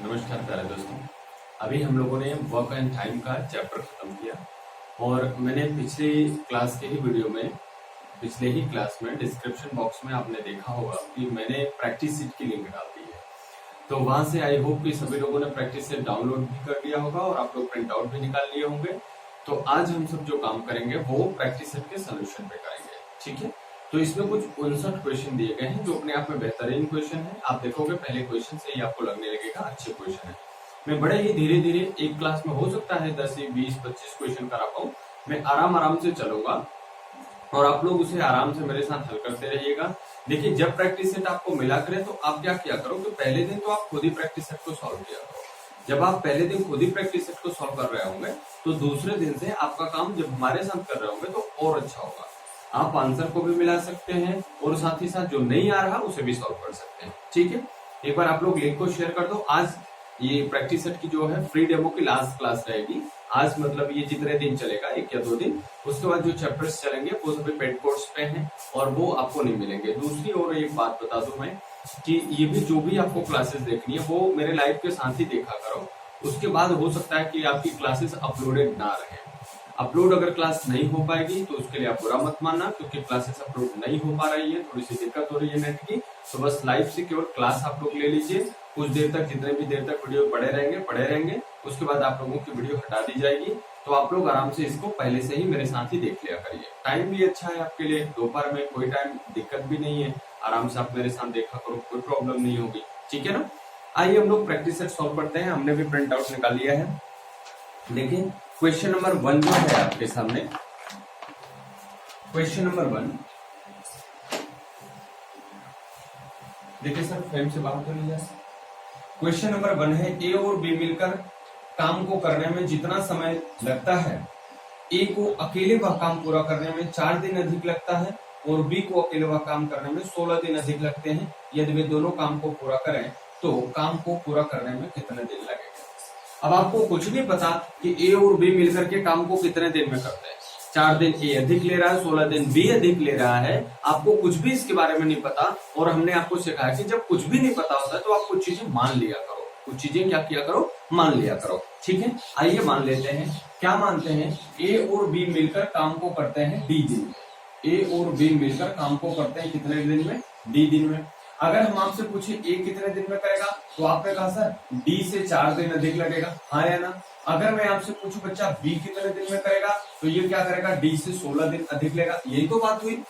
नमस्कार प्यारे दोस्तों। अभी हम लोगों ने वर्क एंड टाइम का चैप्टर खत्म किया और मैंने पिछले ही क्लास में डिस्क्रिप्शन बॉक्स में आपने देखा होगा कि मैंने प्रैक्टिस सीट की लिंक डाल दी है। तो वहां से आई होप कि सभी लोगों ने प्रैक्टिस सेट डाउनलोड भी कर लिया होगा और आप लोग प्रिंट आउट भी निकाल लिए होंगे। तो आज हम सब जो काम करेंगे वो प्रैक्टिस सेट के सोल्यूशन पे करेंगे, ठीक है। तो इसमें कुछ 59 क्वेश्चन दिए गए हैं जो अपने आप में बेहतरीन क्वेश्चन है। आप देखोगे पहले क्वेश्चन से ही आपको लगने लगेगा अच्छे क्वेश्चन है। मैं बड़े ही धीरे धीरे एक क्लास में हो सकता है 10 20 25 क्वेश्चन करा पाऊं। मैं आराम से चलूंगा और आप लोग उसे आराम से मेरे साथ हल करते रहिएगा। देखिए, जब प्रैक्टिस सेट आपको मिला करे तो आप क्या किया करो कि पहले दिन तो आप खुद ही प्रैक्टिस सेट को सॉल्व किया करो। जब आप पहले दिन खुद ही प्रैक्टिस सेट को सॉल्व कर रहे होंगे तो दूसरे दिन से आपका काम जब हमारे साथ कर रहे होंगे तो और अच्छा होगा। आप आंसर को भी मिला सकते हैं और साथ ही साथ जो नहीं आ रहा उसे भी सॉल्व कर सकते हैं, ठीक है। एक बार आप लोग लिंक को शेयर कर दो। आज ये प्रैक्टिस सेट की जो है फ्री डेमो की लास्ट क्लास रहेगी। आज मतलब ये जितने दिन चलेगा, 1 या 2 दिन, उसके बाद जो चैप्टर्स चलेंगे वो सभी पेड कोर्स पे हैं और वो आपको नहीं मिलेंगे। दूसरी और एक बात बता दूं मैं कि ये भी जो भी आपको क्लासेस देखनी है वो मेरे लाइव के साथ ही देखा करो। उसके बाद हो सकता है कि आपकी क्लासेस अपलोडेड ना रहे। अपलोड अगर क्लास नहीं हो पाएगी तो उसके लिए आप बुरा मत मानना, क्योंकि क्लासेस अपलोड नहीं हो पा रही है, थोड़ी सी दिक्कत हो रही है नेट की। तो बस लाइव से केवल क्लास आप लोग ले लीजिए। कुछ देर तक, जितने भी देर तक वीडियो पड़े रहेंगे। उसके बाद आप लोगों की वीडियो हटा दी जाएगी। तो आप लोग आराम से इसको पहले से ही मेरे साथ ही देख लिया करिए। टाइम भी अच्छा है आपके लिए, दोपहर में कोई टाइम दिक्कत भी नहीं है। आराम से आप मेरे साथ देखा करो, कोई प्रॉब्लम नहीं होगी, ठीक है ना। आइए हम लोग प्रैक्टिस सेट सॉल्व करते हैं। हमने भी प्रिंट आउट निकाल लिया है। देखिए, क्वेश्चन नंबर 1 जो है आपके सामने, क्वेश्चन नंबर 1 देखिए सर, फ्रेम से बाहर कर लीजिए। क्वेश्चन नंबर 1 है, ए और बी मिलकर काम को करने में जितना समय लगता है, ए को अकेले वह काम पूरा करने में 4 दिन अधिक लगता है और बी को अकेले वह काम करने में 16 दिन अधिक लगते हैं। यदि वे दोनों काम को पूरा करें तो काम को पूरा करने में कितने दिन लगेगा। अब आपको कुछ नहीं पता कि ए और बी मिलकर के काम को कितने दिन में करते हैं। 4 दिन ए अधिक ले रहा है, 16 दिन बी अधिक ले रहा है। आपको कुछ भी इसके बारे में नहीं पता और हमने आपको सिखाया कि जब कुछ भी नहीं पता होता है तो आप कुछ चीजें मान लिया करो। कुछ चीजें क्या किया करो, मान लिया करो, ठीक है। आइए मान लेते हैं, क्या मानते हैं, ए और बी मिलकर काम को करते हैं डी दिन में। ए और बी मिलकर काम को करते हैं कितने दिन में, डी दिन में। अगर हम आपसे पूछे ए कितने दिन में करेगा तो आपने कहा सर डी से 4 दिन अधिक लगेगा, हाँ या ना। अगर मैं आपसे पूछूं बच्चा बी कितने दिन में करेगा तो ये क्या करेगा, डी से 16 दिन अधिक लेगा। यही तो बात हुई।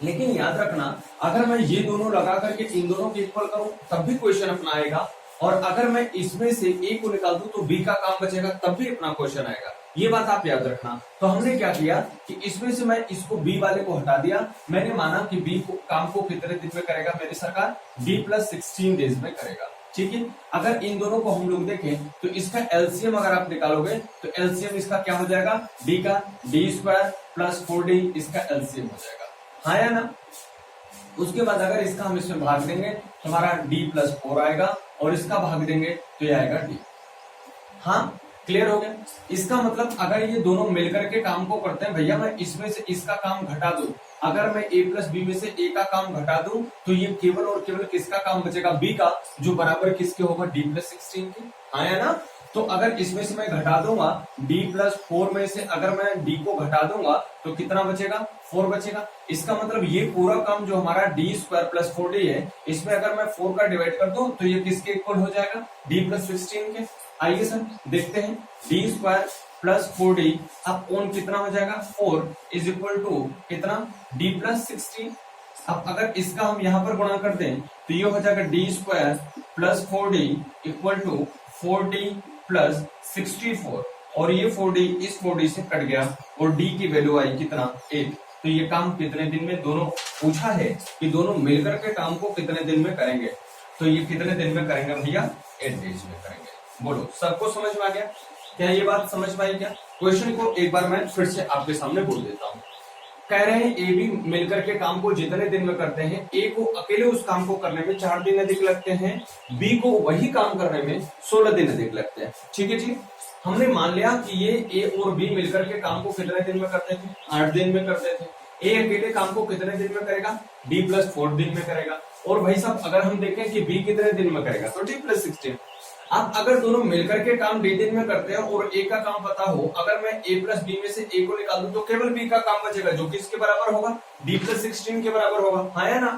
लेकिन याद रखना, अगर मैं ये दोनों लगा करके इन दोनों को इक्वल करूं तब भी क्वेश्चन अपना आएगा, और अगर मैं इसमें से ए को निकाल दूं तो बी का काम बचेगा, तब भी अपना क्वेश्चन आएगा। ये बात आप याद रखना। तो हमने क्या किया कि इसमें से मैं इसको बी वाले को हटा दिया। मैंने माना कि बी को काम को कितने दिन में करेगा मेरी सरकार, डी प्लस 16 डेज में करेगा, ठीक है। अगर इन दोनों को हम लोग देखें तो इसका एलसीएम अगर आप निकालोगे तो एलसीएम इसका क्या हो जाएगा, डी का डी स्क्वायर प्लस 4डी इसका एलसीएम हो जाएगा, हाँ या ना। उसके बाद अगर इसका हम इसमें भाग देंगे तो हमारा डी प्लस 4 आएगा और इसका भाग देंगे तो ये आएगा डी। हाँ, क्लियर हो गया। इसका मतलब अगर ये दोनों मिलकर के काम को करते हैं, भैया मैं इसमें से इसका काम घटा दूं, अगर मैं a प्लस बी में से a का काम घटा दूं तो ये केवल और केवल किसका काम बचेगा, b का, जो बराबर किसके होगा, d प्लस 16 के, हाँ या ना। तो अगर इसमें से मैं घटा दूंगा d प्लस 4 में से, अगर मैं d को घटा दूंगा तो कितना बचेगा, 4 बचेगा। इसका मतलब ये पूरा काम जो हमारा डी स्क्वायर प्लस 4d है, इसमें अगर मैं 4 का डिवाइड कर दूं तो ये किसके इक्वल हो जाएगा, d प्लस 16 के। आइए सर देखते हैं, डी स्क्वायर प्लस 4d अब ओन कितना हो जाएगा, 4 इज इक्वल टू कितना, डी प्लस 16। अब अगर इसका हम यहाँ पर गुणा कर दें तो ये हो जाएगा d square plus 4d equal to 4d plus 64, और ये 4d इस 4d से कट गया और d की वैल्यू आई कितना, 8। तो ये काम कितने दिन में, दोनों पूछा है कि दोनों मिलकर के काम को कितने दिन में करेंगे, तो ये कितने दिन में करेंगे भैया, 8 डेज में करेंगे। बोलो, सबको समझ में आ गया क्या, ये बात समझ में आई क्या। क्वेश्चन को एक बार मैं फिर से आपके सामने बोल देता हूँ। कह रहे हैं ए बी मिलकर के काम को जितने दिन में करते हैं, ए को अकेले उस काम को करने में 4 दिन अधिक लगते हैं, बी को वही काम करने में 16 दिन अधिक लगते हैं, ठीक है जी। हमने मान लिया कि ये ए और बी मिलकर के काम को कितने दिन में करते थे, 8 दिन में करते थे। ए अकेले काम को कितने दिन में करेगा, डी प्लस 4 दिन में करेगा। और भाई साहब अगर हम देखें कि बी कितने दिन में करेगा तो डी प्लस 16। आप अगर दोनों मिलकर के काम डी दिन में करते हैं और ए का काम पता हो, अगर मैं ए प्लस बी में से ए को निकाल दूं तो केवल बी का काम बचेगा जो कि इसके बराबर होगा, डी प्लस 16 के बराबर होगा, हाँ या ना।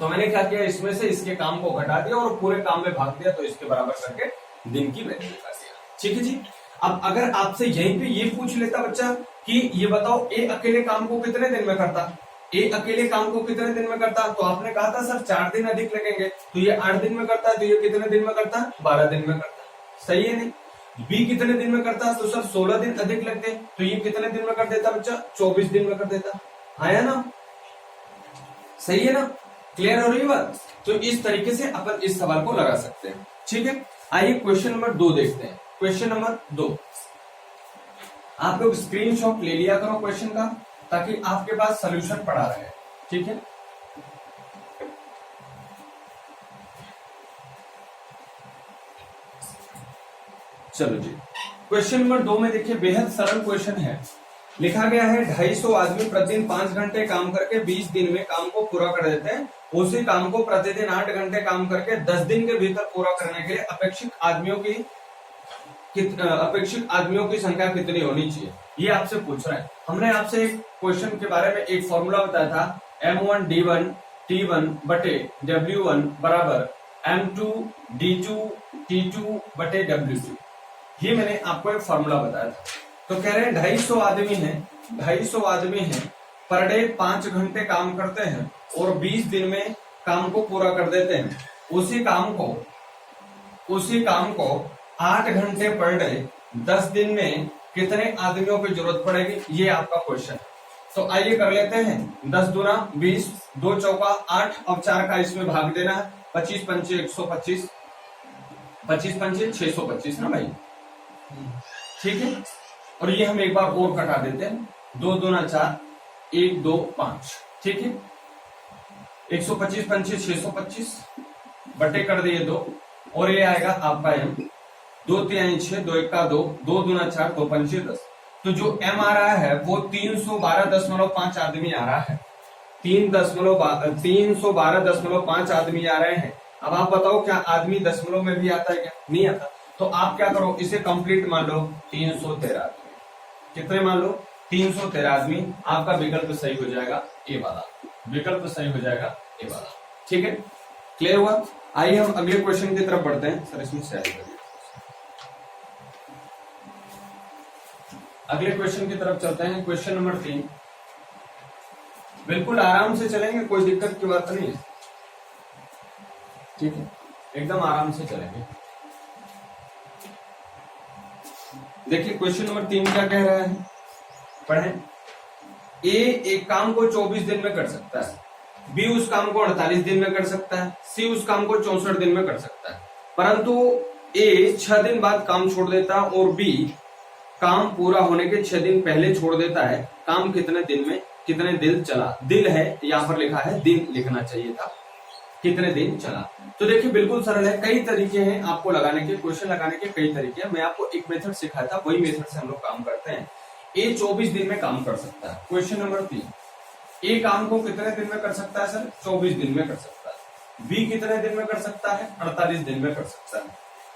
तो मैंने क्या किया, इसमें से इसके काम को घटा दिया और पूरे काम में भाग दिया, तो इसके बराबर करके दिन की वैल्यू निकाल दिया। ठीक है जी। अब अगर आपसे यहीं पे ये पूछ लेता बच्चा कि ये बताओ ए अकेले काम को कितने दिन में करता, ए अकेले काम को कितने दिन में करता, तो आपने कहा था सर 4 दिन अधिक लगेंगे, तो ये 8 दिन में करता है, तो ये कितने दिन में करता है, 12 दिन में करता है, सही है नहीं। बी कितने दिन में करता, तो सर 16 दिन अधिक लगते, तो ये कितने दिन में कर देता बच्चा, 24 दिन में कर देता, आया ना, सही है ना, क्लियर हो रही बात। तो इस तरीके से अपन इस सवाल को लगा सकते हैं। ठीक है, आइए क्वेश्चन नंबर 2 देखते हैं। क्वेश्चन नंबर 2, आप लोग स्क्रीनशॉट ले लिया करो क्वेश्चन का, ताकि आपके पास सॉल्यूशन पड़ा रहे। ठीक है, चलो जी। क्वेश्चन नंबर 2 में देखिए, बेहद सरल क्वेश्चन है। लिखा गया है 250 आदमी प्रतिदिन 5 घंटे काम करके 20 दिन में काम को पूरा कर देते हैं। उसी काम को प्रतिदिन 8 घंटे काम करके 10 दिन के भीतर पूरा करने के लिए अपेक्षित आदमियों की संख्या कितनी होनी चाहिए, ये आपसे पूछ रहा है। हमने आपसे एक क्वेश्चन के बारे में एक फॉर्मूला बताया था, M1D1 T1 बटे W1 बराबर M2 D2 T2 बटे W2। ये मैंने आपको एक फॉर्मूला बताया था। तो कह रहे हैं 250 आदमी हैं, पर डे 5 घंटे काम करते हैं और 20 दिन में काम को पूरा कर देते हैं। उसी काम को 8 घंटे पर डे 10 दिन में कितने आदमियों की जरूरत पड़ेगी, ये आपका क्वेश्चन है। तो आइए कर लेते हैं, 10 दूना 20, 2 चौका 8, अब 4 का इसमें भाग देना है, 25 पंचे 125, 25 पंचे 625 ना भाई, ठीक है। और ये हम एक बार और कटा देते हैं, 2 दूना 4, 1 2 5, ठीक है। 125 पंचे 625 बटे कर दिए 2, और ये आएगा आपका M, 2 3 6, 2 1 2, 2 दूना 4, 2 पंचे 10। तो जो M आ रहा है वो 312.5 आदमी आ रहा है, 312.5 आदमी आ रहे हैं। अब आप बताओ क्या आदमी दशमलव में भी आता है क्या, नहीं आता। तो आप क्या करो, इसे कंप्लीट मान लो 313 आदमी, कितने मान लो 313 आदमी। आपका विकल्प सही हो जाएगा ए वाला, विकल्प सही हो जाएगा ए वाला, ठीक है। क्लियर हुआ। आइए हम अगले क्वेश्चन की तरफ बढ़ते हैं। सर इसमें शेयर करिए, अगले क्वेश्चन की तरफ चलते हैं। क्वेश्चन नंबर 3, बिल्कुल आराम से चलेंगे, कोई दिक्कत की बात नहीं है, ठीक है, एकदम आराम से चलेंगे। देखिए क्वेश्चन नंबर 3 क्या कह रहा है, पढ़ें। ए एक काम को 24 दिन में कर सकता है, बी उस काम को 48 दिन में कर सकता है, सी उस काम को 64 दिन में कर सकता है, परंतु ए 6 दिन बाद काम छोड़ देता है और बी काम पूरा होने के 6 दिन पहले छोड़ देता है। काम कितने दिन में, कितने दिन चला, दिल है यहाँ पर लिखा है, दिन लिखना चाहिए था, कितने दिन चला। तो देखिए बिल्कुल सरल है, कई तरीके हैं आपको लगाने के, क्वेश्चन लगाने के कई तरीके हैं। मैं आपको एक मेथड सिखाया था, वही मेथड से हम लोग काम करते हैं। ए 24 दिन में काम कर सकता है। क्वेश्चन नंबर 3, ए काम को कितने दिन में कर सकता है सर, 24 दिन में कर सकता है। बी कितने दिन में कर सकता है, 48 दिन में कर सकता है।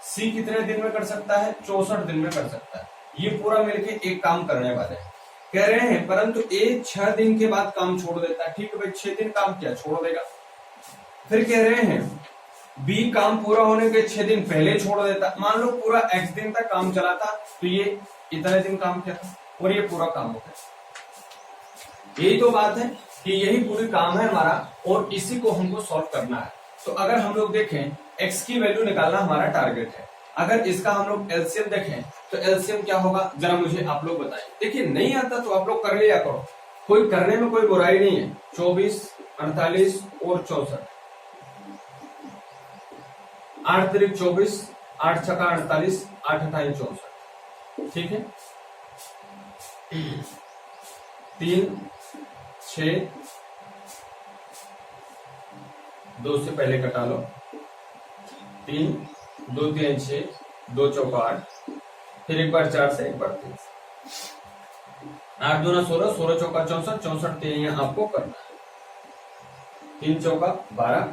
सी कितने दिन में कर सकता है, 64 दिन में कर सकता है। ये पूरा मिलके एक काम करने वाले हैं। कह रहे हैं परंतु ए 6 दिन के बाद काम छोड़ देता है, ठीक है भाई, 6 दिन काम किया छोड़ देगा। फिर कह रहे हैं बी काम पूरा होने के 6 दिन पहले छोड़ देता। मान लो पूरा x दिन तक काम चला था, तो ये इतने दिन काम किया था और ये पूरा काम हो गया। यही तो बात है कि यही पूरी काम है हमारा और इसी को हमको सॉल्व करना है। तो अगर हम लोग देखें x की वैल्यू निकालना हमारा टारगेट है। अगर इसका हम लोग एलसीएम देखें तो एलसीएम क्या होगा, जरा मुझे आप लोग बताइए। देखिए नहीं आता तो आप लोग कर लिया करो, कोई करने में कोई बुराई नहीं है। 24, 48 और 64, 8 तिरिक 24, 8 छका 48, 8 अठाई 64, ठीक है। 3 6, 2 से पहले कटा लो, 3 2 3 6, 2 चौका 8, फिर एक बार 4 से एक बार 3, 8 दूना 16, 16 चौका 64, 64 3 आपको करना है, 3 चौका 12,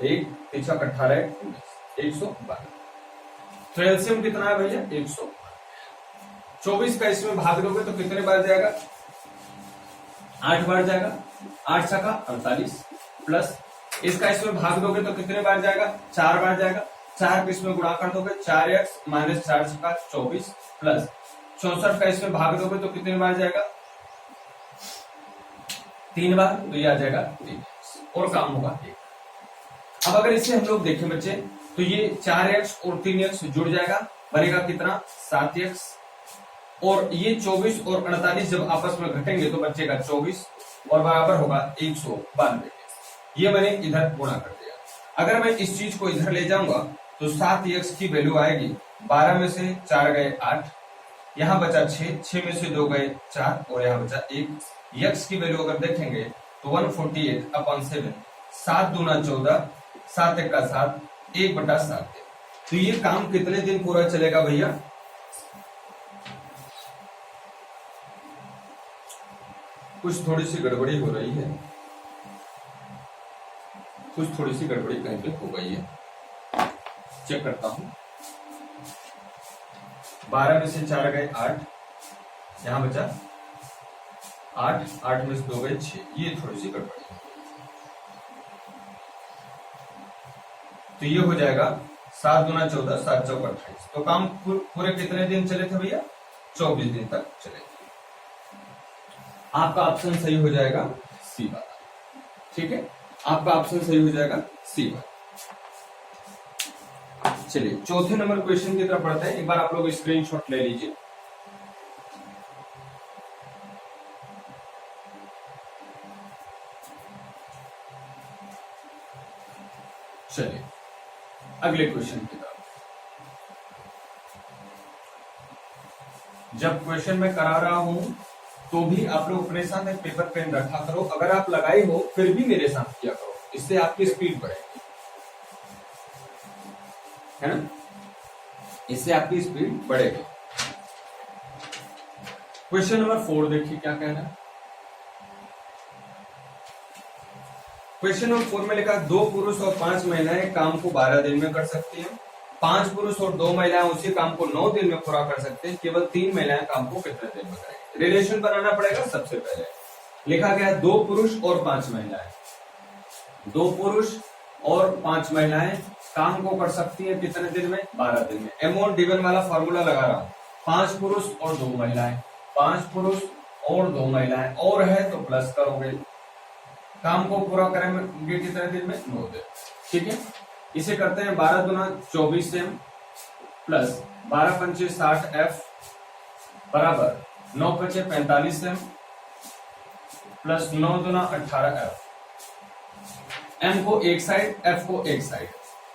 1 3 18, 112। तो एलसीएम कितना है भैया 100। 24 का इसमें भाग दोगे तो कितने बार जाएगा 8 बार जाएगा, 8 छका 48 प्लस इसका इसमें भाग दोगे तो कितने बार जाएगा 4 बार जाएगा, 4 को इसमें गुणा कर दोगे 4x माइनस 4 छका 24 प्लस 64 का इसमें भाग दोगे तो कितने बार जाएगा 3 बार, तो ये आ जाएगा 3x और काम होगा 1। अब अगर इसे हम लोग देखें बच्चे तो ये 4x और 3x जुड़ जाएगा, बनेगा कितना 7x और ये 24 और 48 जब आपस में घटेंगे तो बचेगा 24 और बराबर होगा 192। ये मैंने इधर गुणा कर दिया। अगर मैं इस चीज को इधर ले जाऊंगा तो 7x की वैल्यू आएगी 12 में से 4 गए 8, यहां बचा 6 में से 2 गए 4 और यहां बचा 1। x की वैल्यू अगर देखेंगे तो 148/7, 7 दूना 14, 7 एक का 7, 1/7। तो ये काम कितने दिन पूरा चलेगा भैया कुछ थोड़ी सी गड़बड़ी हो रही है, कुछ थोड़ी सी गड़बड़ी कहीं पे हो गई है, चेक करता हूं। 12 में से 4 गए 8, यहां बचा 8, 8 में से 2 गए 6, ये थोड़ी सी गड़बड़ी है। तो ये हो जाएगा 7 दूना 14, 7 चौक 28। तो काम पूरे कितने दिन चले थे भैया 24 दिन तक चले थे। आपका ऑप्शन सही हो जाएगा सी वाला, ठीक है, आपका ऑप्शन सही हो जाएगा सी वाला। चलिए चौथे नंबर क्वेश्चन की तरफ बढ़ते हैं। एक बार आप लोग स्क्रीनशॉट ले लीजिए। चलिए अगले क्वेश्चन की तरफ। जब क्वेश्चन मैं करा रहा हूं तो भी आप लोग अपने साथ एक पेपर पेन रखा करो, अगर आप लगाए हो फिर भी मेरे साथ किया करो, इससे आपकी स्पीड बढ़ेगी, है ना, इससे आपकी स्पीड बढ़ेगी। क्वेश्चन नंबर 4 देखिए क्या कह रहा है। क्वेश्चन नंबर 4 में लिखा 2 पुरुष और 5 महिलाएं काम को 12 दिन में कर सकती हैं, 5 पुरुष और 2 महिलाएं उसी काम को 9 दिन में पूरा कर सकते हैं, केवल 3 महिलाएं काम को कितने दिन में करेंगे। रिलेशन बनाना पड़ेगा। सबसे पहले लिखा गया 2 पुरुष और 5 महिलाएं, 2 पुरुष और 5 महिलाएं काम को कर सकती है कितने दिन में 12 दिन में। एमोन डिवन वाला फॉर्मूला लगा रहा हूं, 5 पुरुष और 2 महिलाएं, 5 पुरुष और 2 महिलाएं और है तो प्लस करोगे, काम को पूरा करेंगे कितने दिन में 9 दिन, ठीक है। इसे करते हैं 12 दूना 24m प्लस 12 पंचे 60f बराबर 9 पंचे 45m प्लस 9 दूना 18f। m को एक साइड, f को एक साइड,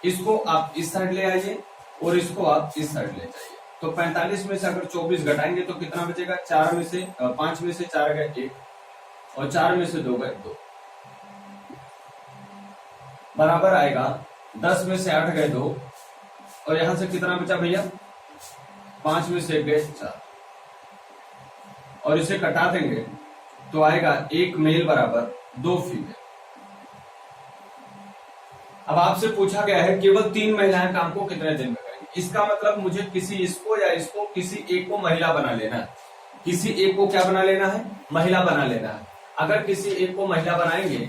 इसको आप इस साइड ले आइए और इसको आप इस साइड ले जाइए। तो 45 में से अगर 24 घटाएंगे तो कितना बचेगा, 4 में से 5 में से 4 गए 1 और 4 में से 2 गए 2, बराबर आएगा 10 में से 8 गए 2 और यहां से कितना बचा भैया, 5 में से 1 गए 4 और इसे कटा देंगे तो आएगा 1 मेल बराबर 2 फीमेल। अब आपसे पूछा गया है केवल 3 महिलाएं काम को कितने दिन में करेंगी। इसका मतलब मुझे किसी इसको या इसको किसी एक को महिला बना लेना है, किसी एक को क्या बना लेना है, महिला बना लेना है। अगर किसी एक को महिला बनाएंगे,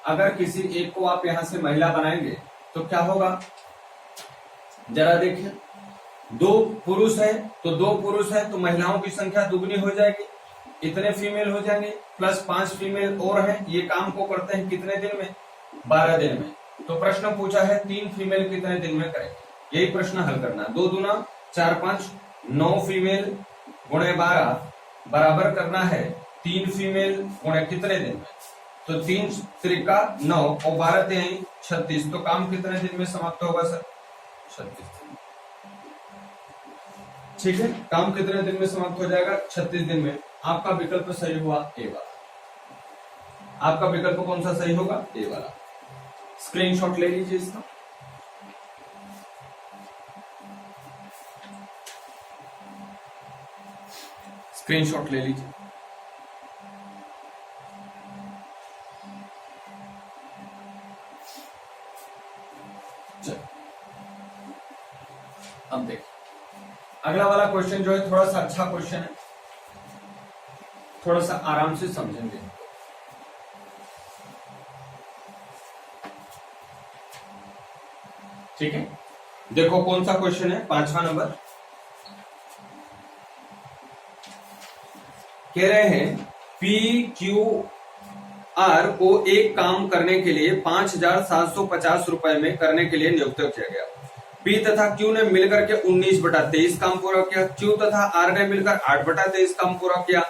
अगर किसी एक को आप यहां से महिला बनाएंगे तो क्या होगा, जरा देखिए, 2 पुरुष है तो 2 पुरुष है तो महिलाओं की संख्या दुगनी हो जाएगी, इतने फीमेल हो जाएंगे प्लस 5 फीमेल और हैं, ये काम को करते हैं कितने दिन में 12 दिन में। तो प्रश्न पूछा है 3 फीमेल कितने दिन में करेंगे, यही प्रश्न हल करना। 2 दूना 4 5, 9 फीमेल गुणे 12 बराबर करना है 3 फीमेल गुणे कितने दिन में, तो 3 त्रिका 9 और 12 3 36, तो काम कितने दिन में समाप्त होगा सर 36 दिन, ठीक है। काम कितने दिन में समाप्त हो जाएगा 36 दिन में। आपका विकल्प सही हुआ ए वाला, आपका विकल्प कौन सा सही होगा, ए वाला। स्क्रीनशॉट ले लीजिए इसका। स्क्रीनशॉट ले लीजिए। अब देखिए अगला वाला क्वेश्चन जो है थोड़ा सा अच्छा क्वेश्चन है, थोड़ा सा आराम से समझेंगे। ठीक है, देखो कौन सा क्वेश्चन है, 5वां नंबर। कह रहे हैं पी क्यू आर को एक काम करने के लिए 5,750 रुपए में करने के लिए नियुक्त किया गया। पी तथा क्यू ने मिलकर के 19/23 काम पूरा किया। क्यू तथा आर ने मिलकर 8/23 काम पूरा किया।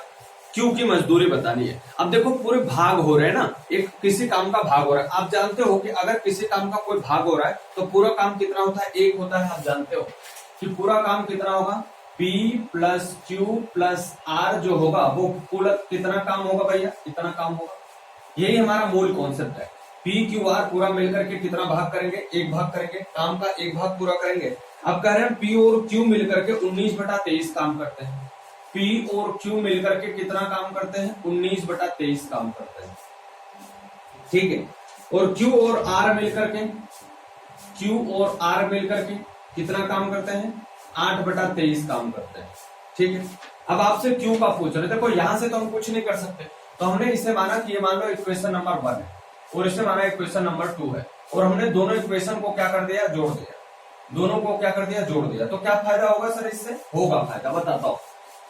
क्यू की मजदूरी बतानी है। अब देखो पूरे भाग हो रहे हैं ना, एक किसी काम का भाग हो रहा है। आप जानते हो कि अगर किसी काम का कोई भाग हो रहा है तो पूरा काम कितना होता है, 1 होता है। आप जानते हो कि पूरा काम कितना होगा, P plus Q plus R जो होगा वो पूरा कितना काम होगा भैया, इतना काम होगा। यही हमारा मूल कॉन्सेप्ट है। P Q R पूरा मिलकर के कितना भाग करेंगे, 1 भाग करेंगे, काम का 1 भाग पूरा करेंगे। अब कह रहे हैं P और Q मिलकर के 19/23 काम करते हैं। P और Q मिलकर के कितना काम करते हैं, 19/23 काम करते हैं। ठीक है, और Q और R मिलकर के कितना काम करते हैं, 8/23 काम करते हैं। ठीक है, अब आपसे Q का पूछ रहे, देखो यहां से तो हम कुछ नहीं कर सकते, तो हमने इसे माना कि ये मान लो इक्वेशन नंबर 1 है और इसे माना इक्वेशन नंबर 2 है, और हमने दोनों इक्वेशन को क्या कर दिया, जोड़ दिया। दोनों को क्या कर दिया, जोड़ दिया। तो क्या फायदा होगा सर, इससे होगा फायदा, बताता हूं।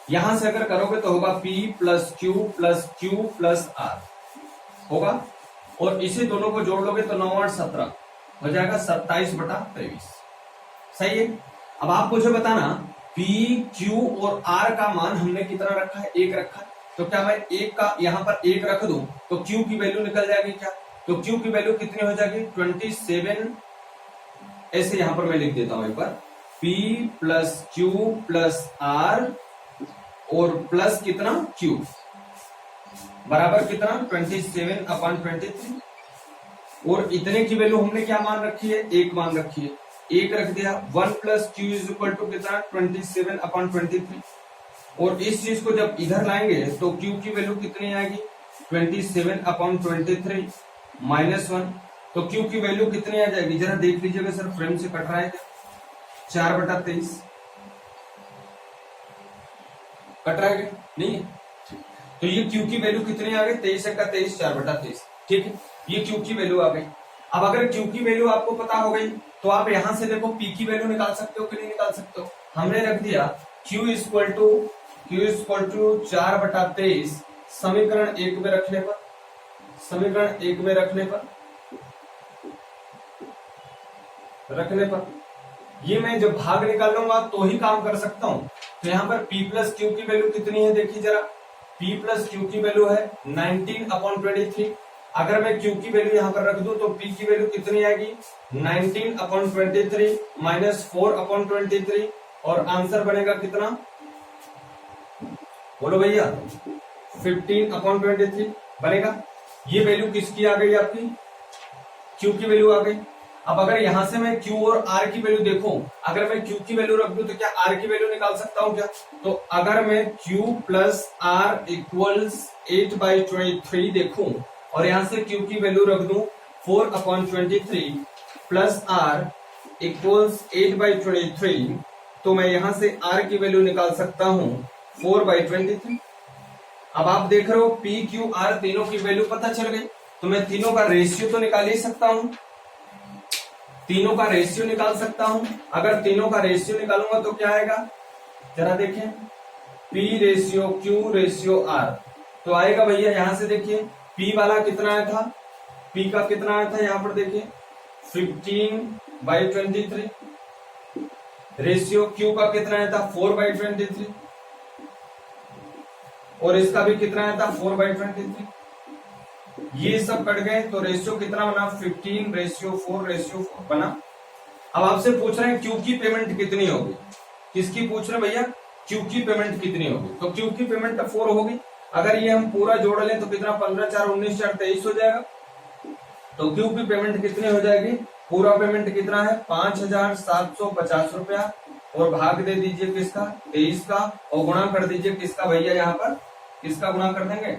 यहां से अगर करोगे तो होगा P plus Q plus Q plus R होगा, और इसी दोनों को जोड़ लोगे तो 9 और 17 हो जाएगा 27/23। सही है। अब आप मुझे बताना P Q और R का मान हमने कितना रखा है, 1 रखा है। तो क्या मैं 1 का यहां पर 1 रख दूं तो Q की वैल्यू निकल जाएगी क्या, तो Q की वैल्यू कितनी हो जाएगी, 27। ऐसे यहां पर मैं लिख देता हूं एक बार, P plus Q plus R और प्लस कितना Q बराबर कितना 27/23, और इतने की वैल्यू हमने क्या मान रखी है, 1 मान रखी है, 1 रख दिया। 1 plus Q is equal to कितना 27/23, और इस चीज को जब इधर लाएंगे तो Q की वैल्यू कितनी आएगी, 27/23 माइनस 1, तो Q की वैल्यू कितनी आ जाएगी, जरा देख लीजिएगा सर, फ्रेम से कट रहा है क्या, 4/23 कट रहा है क्या, नहीं। तो ये Q की वैल्यू कितनी आ गई, 23/23 4/23। ठीक है, ये Q की वैल्यू आ गई। अब अगर Q की वैल्यू आपको पता हो गई तो आप यहां से देखो P की वैल्यू निकाल सकते हो कि नहीं निकाल सकते हो। हमने रख दिया Q इक्वल टू 4/23 समीकरण 1 में रखने पर ये मैं जब भाग निकाल लूंगा तो ही काम कर सकता हूं। तो यहाँ पर P प्लस Q की वैल्यू कितनी है, देखिए जरा, P प्लस Q की वैल्यू है 19/23। अगर मैं Q की वैल्यू यहां पर रख दूं तो P की वैल्यू कितनी आएगी, 19/23 माइनस 4/23, और आंसर बनेगा कितना, बोलो भैया, 15/23 बनेगा। ये वैल्यू किसकी आ गई, आपकी Q की वैल्यू आ गई। अब अगर यहां से मैं Q और R की वैल्यू देखूं, अगर मैं Q की वैल्यू रख दूं तो क्या R की वैल्यू निकाल सकता हूं क्या, तो अगर मैं Q प्लस R इक्वल्स 8/23 देखूं और यहां से Q की वैल्यू रख दूं 4/23 प्लस R इक्वल्स 8/23, तो मैं यहां से R की वैल्यू निकाल सकता हूं 4/23। अब आप देख रहे हो P Q R तीनों की वैल्यू पता चल गई, तो मैं तीनों का रेशियो तो निकाल ही सकता हूं, अगर तीनों का रेशियो निकालूंगा तो क्या आएगा, जरा देखें, P ratio Q ratio R, तो आएगा भैया यहां से देखिए P वाला कितना आया था, P का कितना आया था, यहां पर देखिए 15/23, रेशियो Q का कितना आया था 4/23, और इसका भी कितना आया था 4/23। ये सब कट गए तो रेशियो कितना बना, 15/4 बना। अब आपसे पूछ रहे हैं Q की पेमेंट कितनी होगी, किसकी पूछ रहे हैं भैया, Q की पेमेंट कितनी होगी, तो Q की पेमेंट 4 होगी। अगर ये हम पूरा जोड़ लें तो कितना, 15 4 19 4 23 हो जाएगा। तो Q की पेमेंट कितनी हो जाएगी, पूरा पेमेंट कितना है 5,750 रुपया, और भाग दे दीजिए किसका, 23 का, और गुणा कर दीजिए किसका भैया, यहाँ पर किसका गुणा कर देंगे,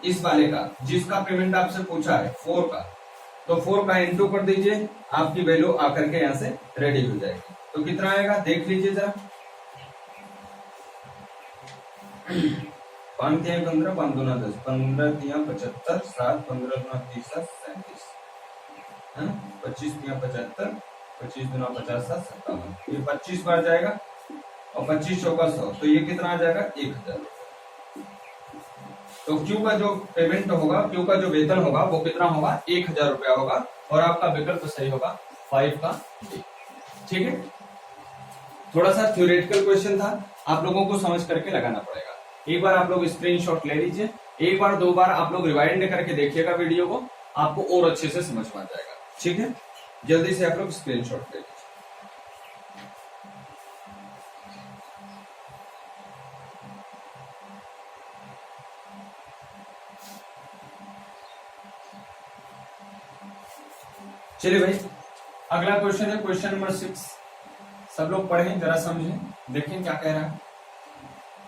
इस वाले का, जिसका पेमेंट आपसे पूछा है 4 का, तो 4 का इंटू कर दीजिए, आपकी वैल्यू आकर के यहां से रेडी हो जाएगी। तो कितना आएगा देख लीजिए जरा। 5 तिहाई 15, 5 दूना 10, 15 तिहाई 75, 7 15 दूना 30, 37 है ना, 25 तिहाई 75, 25 दूना 50, 57, ये 25 बार जाएगा और 25 चौका 100, तो ये कितना आ जाएगा 1000। तो क्यू का जो पेमेंट होगा, क्यू का जो वेतन होगा वो कितना होगा 1000 रुपया होगा, और आपका विकल्प सही होगा 5 का A। ठीक है, थोड़ा सा थ्योरेटिकल क्वेश्चन था, आप लोगों को समझ करके लगाना पड़ेगा। एक बार आप लोग स्क्रीनशॉट ले लीजिए, एक बार 2 बार आप लोग रिवाइंड करके देखिएगा वीडियो को, आपको और अच्छे से समझ में आ जाएगा। ठीक है, जल्दी से आप लोग स्क्रीनशॉट ले लीजिए। चलिए भाई, अगला क्वेश्चन है क्वेश्चन नंबर 6। सब लोग पढ़ें, जरा समझें, देखें क्या कह रहा है।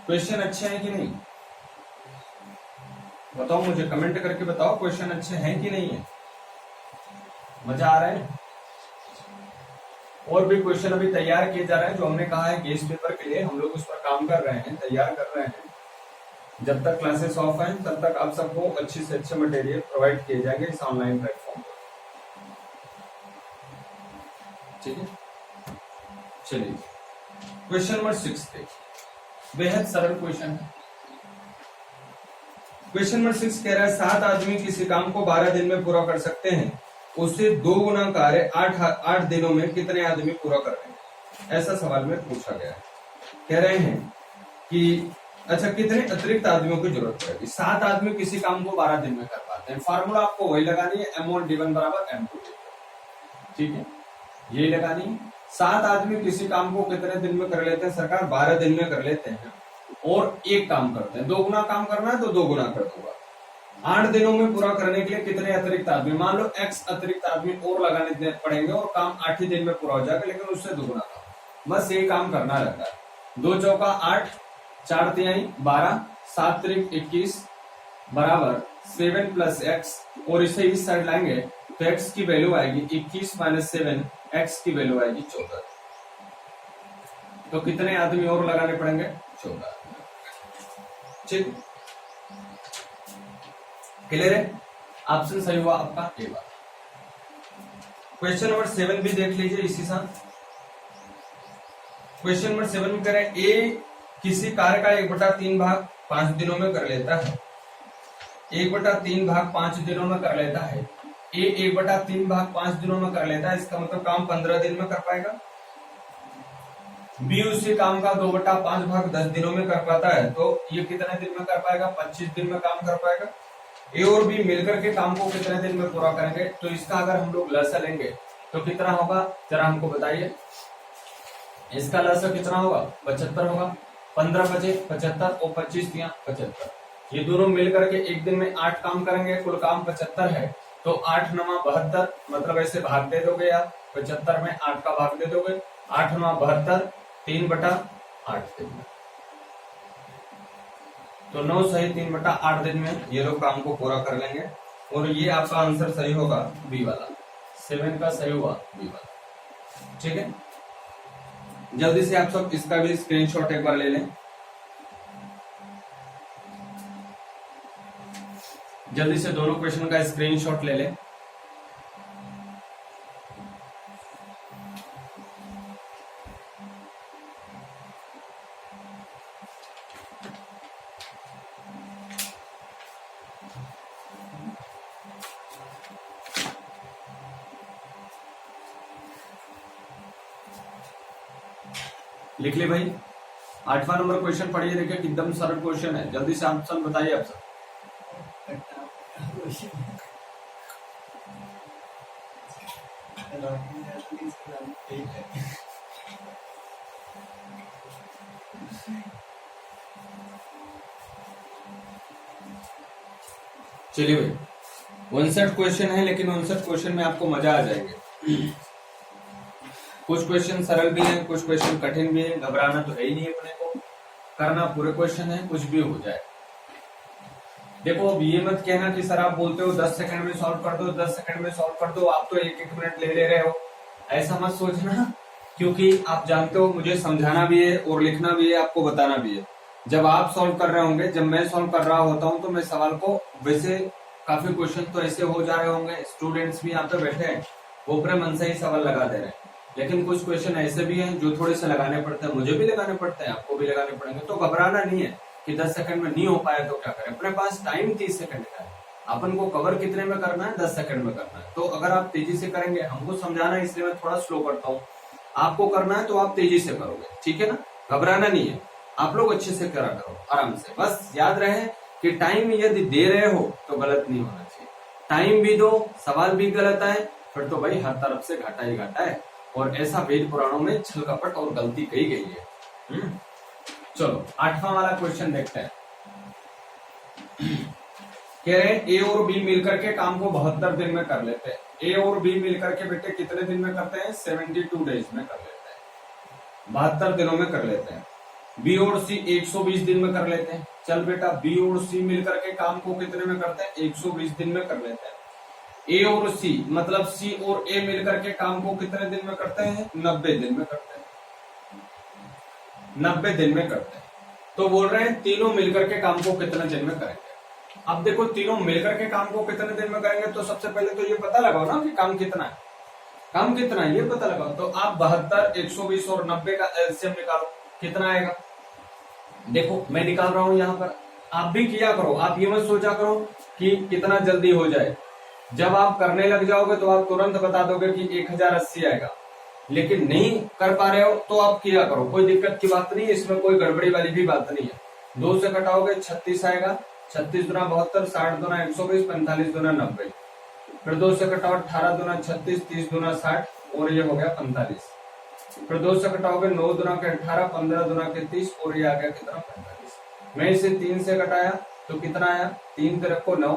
क्वेश्चन अच्छे हैं कि नहीं बताओ, मुझे कमेंट करके बताओ क्वेश्चन अच्छे हैं कि नहीं है, मजा आ रहा है। और भी क्वेश्चन अभी तैयार किए जा रहे हैं, जो हमने कहा है गेस्ट पेपर के लिए हम लोग उस पर काम कर रहे हैं, तैयार कर रहे हैं। जब तक क्लासेस ऑफ हैं तब तक आप सबको अच्छे से अच्छे मटेरियल प्रोवाइड किए जाएंगे इस ऑनलाइन प्लेटफॉर्म पर। ठीक है, चलिए क्वेश्चन नंबर 6 देखिए, बेहद सरल क्वेश्चन है। क्वेश्चन नंबर 6 कह रहा है 7 आदमी किसी काम को 12 दिन में पूरा कर सकते हैं, उससे 2 गुना कार्य 8 दिनों में कितने आदमी पूरा कर रहे हैं, ऐसा सवाल में पूछा गया है। कह रहे हैं कि अच्छा कितने अतिरिक्त आदमियों की जरूरत पड़ेगी। 7 आदमी किसी काम को 12 दिन में कर पाते हैं, फार्मूला आपको वही लगानी है, M1D1 बराबर M2D2। ठीक है, ये लगानी है। 7 आदमी किसी काम को कितने दिन में कर लेते हैं सरकार, 12 दिन में कर लेते हैं, और एक काम करते हैं, 2 गुना काम करना है तो 2 गुना कर दूंगा। 8 दिनों में पूरा करने के लिए कितने अतिरिक्त आदमी, मान लो X अतिरिक्त आदमी और लगाने पड़ेंगे और काम 8 ही दिन में पूरा हो जाएगा, लेकिन उससे 2 गुना काम, बस ये काम करना रहता है। 2 चौका 8, 4 तिहाई 12, 7 त्रिक 21 बराबर 7 प्लस X, और इसे इस साइड लाएंगे तो X की वैल्यू आएगी 21 माइनस 7, X की वैल्यू आएगी 14। तो कितने आदमी और लगाने पड़ेंगे, 14। ठीक, क्लियर है, ऑप्शन सही हुआ आपका ए बार। क्वेश्चन नंबर 7 भी देख लीजिए इसी साथ। क्वेश्चन नंबर 7 में कह रहे हैं ए किसी कार्य का 1/3 भाग 5 दिनों में कर लेता है, 1/3 भाग 5 दिनों में कर लेता है। ए 1/3 भाग 5 दिनों में कर लेता है, इसका मतलब काम 15 दिन में कर पाएगा। बी उसी काम का 2/5 भाग 10 दिनों में कर पाता है, तो ये कितने दिन में कर पाएगा, 25 दिन में काम कर पाएगा। ए और बी मिलकर के काम को कितने दिन में पूरा करेंगे, तो इसका अगर हम लोग लसा लेंगे तो कितना होगा, जरा हमको बताइए। इसका लसा कितना होगा, 75 होगा। 15 बचे 75 और 25 दिया 75, ये दोनों मिलकर के एक दिन में 8 काम करेंगे, कुल काम 75 है, तो 8 9 72, मतलब ऐसे भाग दे दोगे आप, 75 में 8 का भाग दे दोगे, 8 9 72, 3/8 दिन में, तो 9 सही 3/8 दिन में ये लोग काम को पूरा कर लेंगे। और ये आपका आंसर सही होगा बी वाला, 7 का सही हुआ बी वाला। ठीक है, जल्दी से आप सब इसका भी स्क्रीनशॉट एक बार ले लें, जल्दी से दोनों क्वेश्चन का स्क्रीनशॉट ले लें। लिख ले भाई, 8वां नंबर क्वेश्चन पढ़िए, देखिए एकदम सरल क्वेश्चन है, जल्दी से आंसर बताइए आप सब। चलिए भाई, 59 क्वेश्चन है, लेकिन 59 क्वेश्चन में आपको मजा आ जाएंगे। कुछ क्वेश्चन सरल भी हैं, कुछ क्वेश्चन कठिन भी हैं, घबराना तो है ही नहीं, अपने को करना पूरे क्वेश्चन है, कुछ भी हो जाए। देखो अब ये मत कहना कि सर आप बोलते हो 10 सेकंड में सॉल्व कर दो, 10 सेकंड में सॉल्व कर दो, आप तो 1-1 मिनट ले ले रहे हो, ऐसा मत सोचना। क्योंकि आप जानते हो मुझे समझाना भी है और लिखना भी है, आपको बताना भी है। जब आप सॉल्व कर रहे होंगे, जब मैं सॉल्व कर रहा होता हूँ तो मैं सवाल को, वैसे काफी क्वेश्चन तो ऐसे हो जा रहे होंगे, स्टूडेंट्स भी यहाँ पे बैठे हैं वो अपने मन से ही सवाल लगा दे रहे हैं, लेकिन कुछ क्वेश्चन ऐसे भी हैं जो थोड़े से लगाने पड़ते हैं, मुझे भी लगाने पड़ते हैं, आपको भी लगाने पड़ेंगे। तो घबराना नहीं है कि 10 सेकंड में नहीं हो पाया तो क्या करें, अपने पास टाइम 30 सेकंड का है, अपन को कवर कितने में करना है, 10 सेकंड में करना है। तो अगर आप तेजी से करेंगे, हमको समझाना है इसलिए मैं थोड़ा स्लो करता हूँ, आपको करना है तो आप तेजी से करोगे, ठीक है ना, घबराना नहीं है, आप लोग अच्छे से करा करो आराम से। बस याद रहे कि टाइम यदि दे रहे हो तो गलत नहीं होना चाहिए, टाइम भी दो, सवाल भी गलत आए फिर तो भाई हर तरफ से घाटा ही घाटा है, और ऐसा वेद पुराणों में छल कपट और गलती कही गई है। चलो 8वां वाला क्वेश्चन देखते हैं। कह रहे हैं ए और बी मिलकर के काम को 72 दिन में कर लेते हैं। ए और बी मिलकर के बेटे कितने दिन में करते हैं, 72 डेज में कर लेते हैं, 72 दिनों में कर लेते हैं। बी और सी 120 दिन में कर लेते हैं। चल बेटा बी और सी मिलकर के काम को कितने में करते हैं, 120 दिन में कर लेते हैं। ए और सी मतलब सी और ए मिलकर के काम को कितने दिन में करते हैं, 90 दिन में करते हैं, 90 दिन में करते हैं। तो बोल रहे हैं तीनों मिलकर के काम को कितने दिन में करेंगे। अब देखो तीनों मिलकर के काम को कितने दिन में करेंगे, तो सबसे पहले तो ये पता लगाओ ना कि काम कितना है, काम कितना है ये पता लगाओ। तो आप 72, 120 और 90 का एलसीएम निकालो, कितना आएगा। देखो मैं निकाल रहा हूं यहाँ पर, आप भी किया करो, आप ये मत सोचा करो कि कितना जल्दी हो जाए। जब आप करने लग जाओगे तो आप तुरंत बता दोगे कि 1080 आएगा, लेकिन नहीं कर पा रहे हो तो आप किया करो, कोई दिक्कत की बात नहीं है, इसमें कोई गड़बड़ी वाली भी बात नहीं है। 2 से कटाओगे 36 आएगा, 36 दुना 72, 60 दुना 120, 45 दुना 90, फिर 2 से कटाओ 18 दुना 36, 30 दुना 60 और ये हो गया 45, फिर 2 से कटाओगे 9 दुना के 18, 15 दुना के 30 और ये आ गया कितना 45। मैं इसे 3 से कटाया तो कितना आया, 3 पे रखो 9,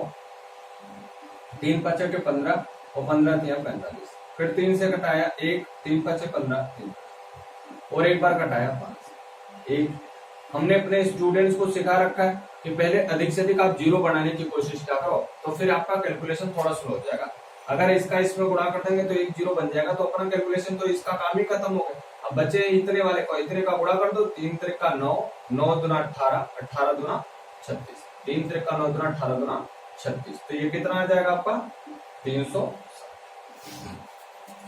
3 5 के 15 और 15 दिया 45, फिर 3 से कटाया 1, 3 5 15 3 और एक बार कटाया 5। एक हमने अपने स्टूडेंट्स को सिखा रखा है कि पहले अधिक से अधिक आप जीरो बनाने की कोशिश क्या करो, तो फिर आपका कैलकुलेशन थोड़ा स्लो हो जाएगा। अगर इसका इसमें गुणा कर देंगे तो 1 0 बन जाएगा, तो अपना कैलकुलेशन तो इसका काम ही खत्म हो गया। अब बचे इतने वाले को, इतने का गुणा कर दो, 3 त्रिक का 9, 9 दुना 18, 18 दुना 36, 3 त्रिक का 9 दुना 18 दुना 36, तो ये कितना आ जाएगा आपका 300।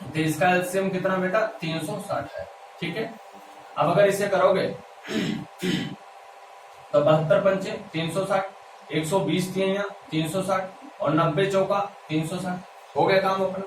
तो इसका एलसीएम कितना बेटा 360 है, ठीक है। अब अगर इसे करोगे तो 72 पंचे 360, 120 दिए यहाँ 360 और 90 चौका 360, हो गया काम अपना।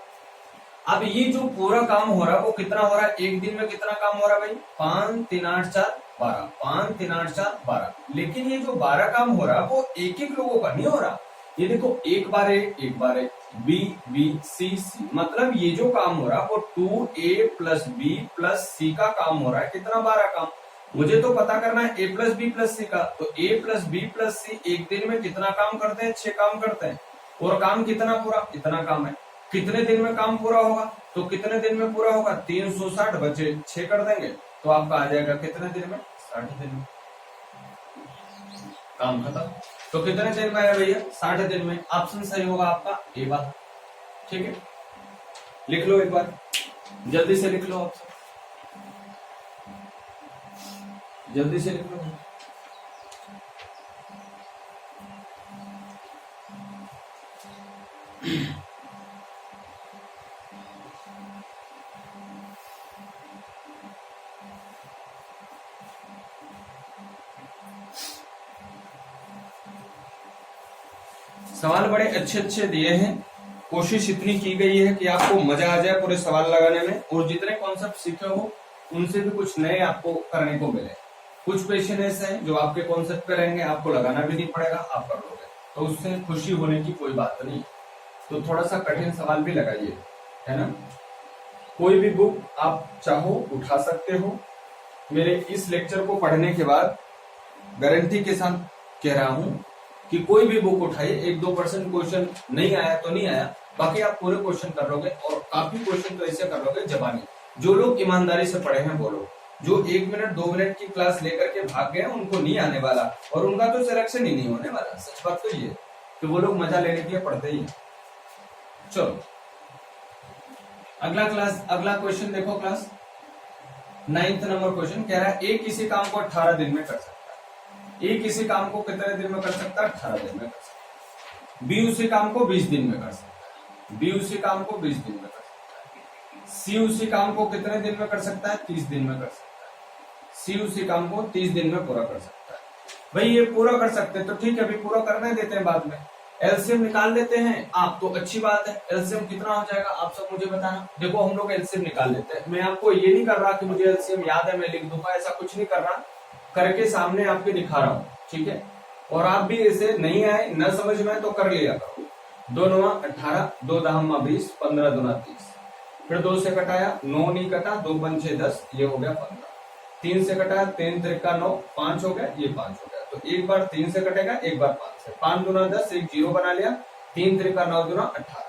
अब ये जो पूरा काम हो रहा है वो कितना हो रहा है, एक दिन में कितना काम हो रहा है भाई, 5 3 8 4 12, 5 3 8 4 12, लेकिन ये जो 12 काम हो रहा है वो एक एक लोगों का नहीं हो रहा। ये देखो एक बार ए बी बी सी सी, मतलब ये जो काम हो रहा है वो 2a प्लस बी प्लस सी का काम हो रहा है, कितना 12 काम। मुझे तो पता करना है a प्लस बी प्लस सी का, तो a प्लस बी प्लस सी एक दिन में कितना काम करते हैं, 6 काम करते हैं, और काम कितना पूरा, इतना काम है। कितने दिन में काम पूरा होगा, तो कितने दिन में पूरा होगा 360 बचे 6 कर देंगे तो आपका आ जाएगा कितने दिन में, 60 दिन में काम खत्म। तो कितने दिन में आया भैया, 60 दिन में। ऑप्शन सही होगा आपका ए बात, ठीक है। लिख लो एक बार, जल्दी से लिख लो, ऑप्शन जल्दी से लिख लो। सवाल बड़े अच्छे अच्छे दिए हैं, कोशिश इतनी की गई है कि आपको मजा आ जाए पूरे सवाल लगाने में, और जितने कॉन्सेप्ट सीखे हो उनसे भी कुछ नए आपको करने को मिले। कुछ क्वेश्चन ऐसे हैं जो आपके कॉन्सेप्ट पे रहेंगे, आपको लगाना भी नहीं पड़ेगा, आप कर लोगे, तो उससे खुशी होने की कोई बात नहीं। तो थोड़ा सा कठिन सवाल भी लगाइए, है ना। कोई भी बुक आप चाहो उठा सकते हो। मेरे इस लेक्चर को पढ़ने के बाद गारंटी के साथ कह रहा हूं कि कोई भी बुक उठाइए, 1-2% क्वेश्चन नहीं आया तो नहीं आया, बाकी आप पूरे क्वेश्चन कर लोगे, और काफी क्वेश्चन तो ऐसे कर लोगे जबानी। जो लोग ईमानदारी से पढ़े हैं वो लोग, जो 1 मिनट 2 मिनट की क्लास लेकर के भाग गए उनको नहीं आने वाला, और उनका तो सिलेक्शन ही नहीं होने वाला। सच बात तो ये कि वो लोग मजा लेने के लिए पढ़ते ही हैं। चलो अगला क्वेश्चन देखो क्लास। 9th नंबर क्वेश्चन कह रहा है ए किसी काम को 18 दिन में कर सकता है। ए किसी काम को कितने दिन में कर सकता है? 18 दिन में कर सकता है। बी उसी काम को 20 दिन में कर सकता है। बी उसी काम को 20 दिन में कर सकता है। सी उसी काम को कितने दिन में कर सकता है? 30 दिन में कर सकता है। सी उसी काम को 30 दिन में पूरा कर सकता है। भाई ये पूरा कर सकते हैं तो ठीक है, अभी पूरा करने देते हैं, बाद में एलसीएम निकाल लेते हैं आप, तो अच्छी बात है। एलसीएम कितना हो जाएगा आप सब मुझे बताना। देखो हम लोग एलसीएम निकाल लेते हैं। मैं आपको ये नहीं कर रहा कि मुझे एलसीएम याद है मैं लिख दूंगा, ऐसा कुछ नहीं कर रहा, करके सामने आपके दिखा रहा हूँ, ठीक है। और आप भी इसे नहीं आए न समझ में तो कर लिया करो। 2 9 18, 2 10 20, 15 दूना 30, फिर 2 से कटाया 9 नहीं कटा, 2 5 6 10, ये हो गया 15। 3 से कटाया 3 3 9, 5 हो गया, ये 5 हो गया। तो एक बार 3 से कटेगा, एक बार 5 से। 5 दूना 10, एक 0 बना लिया, 3 3 9 दूना 18,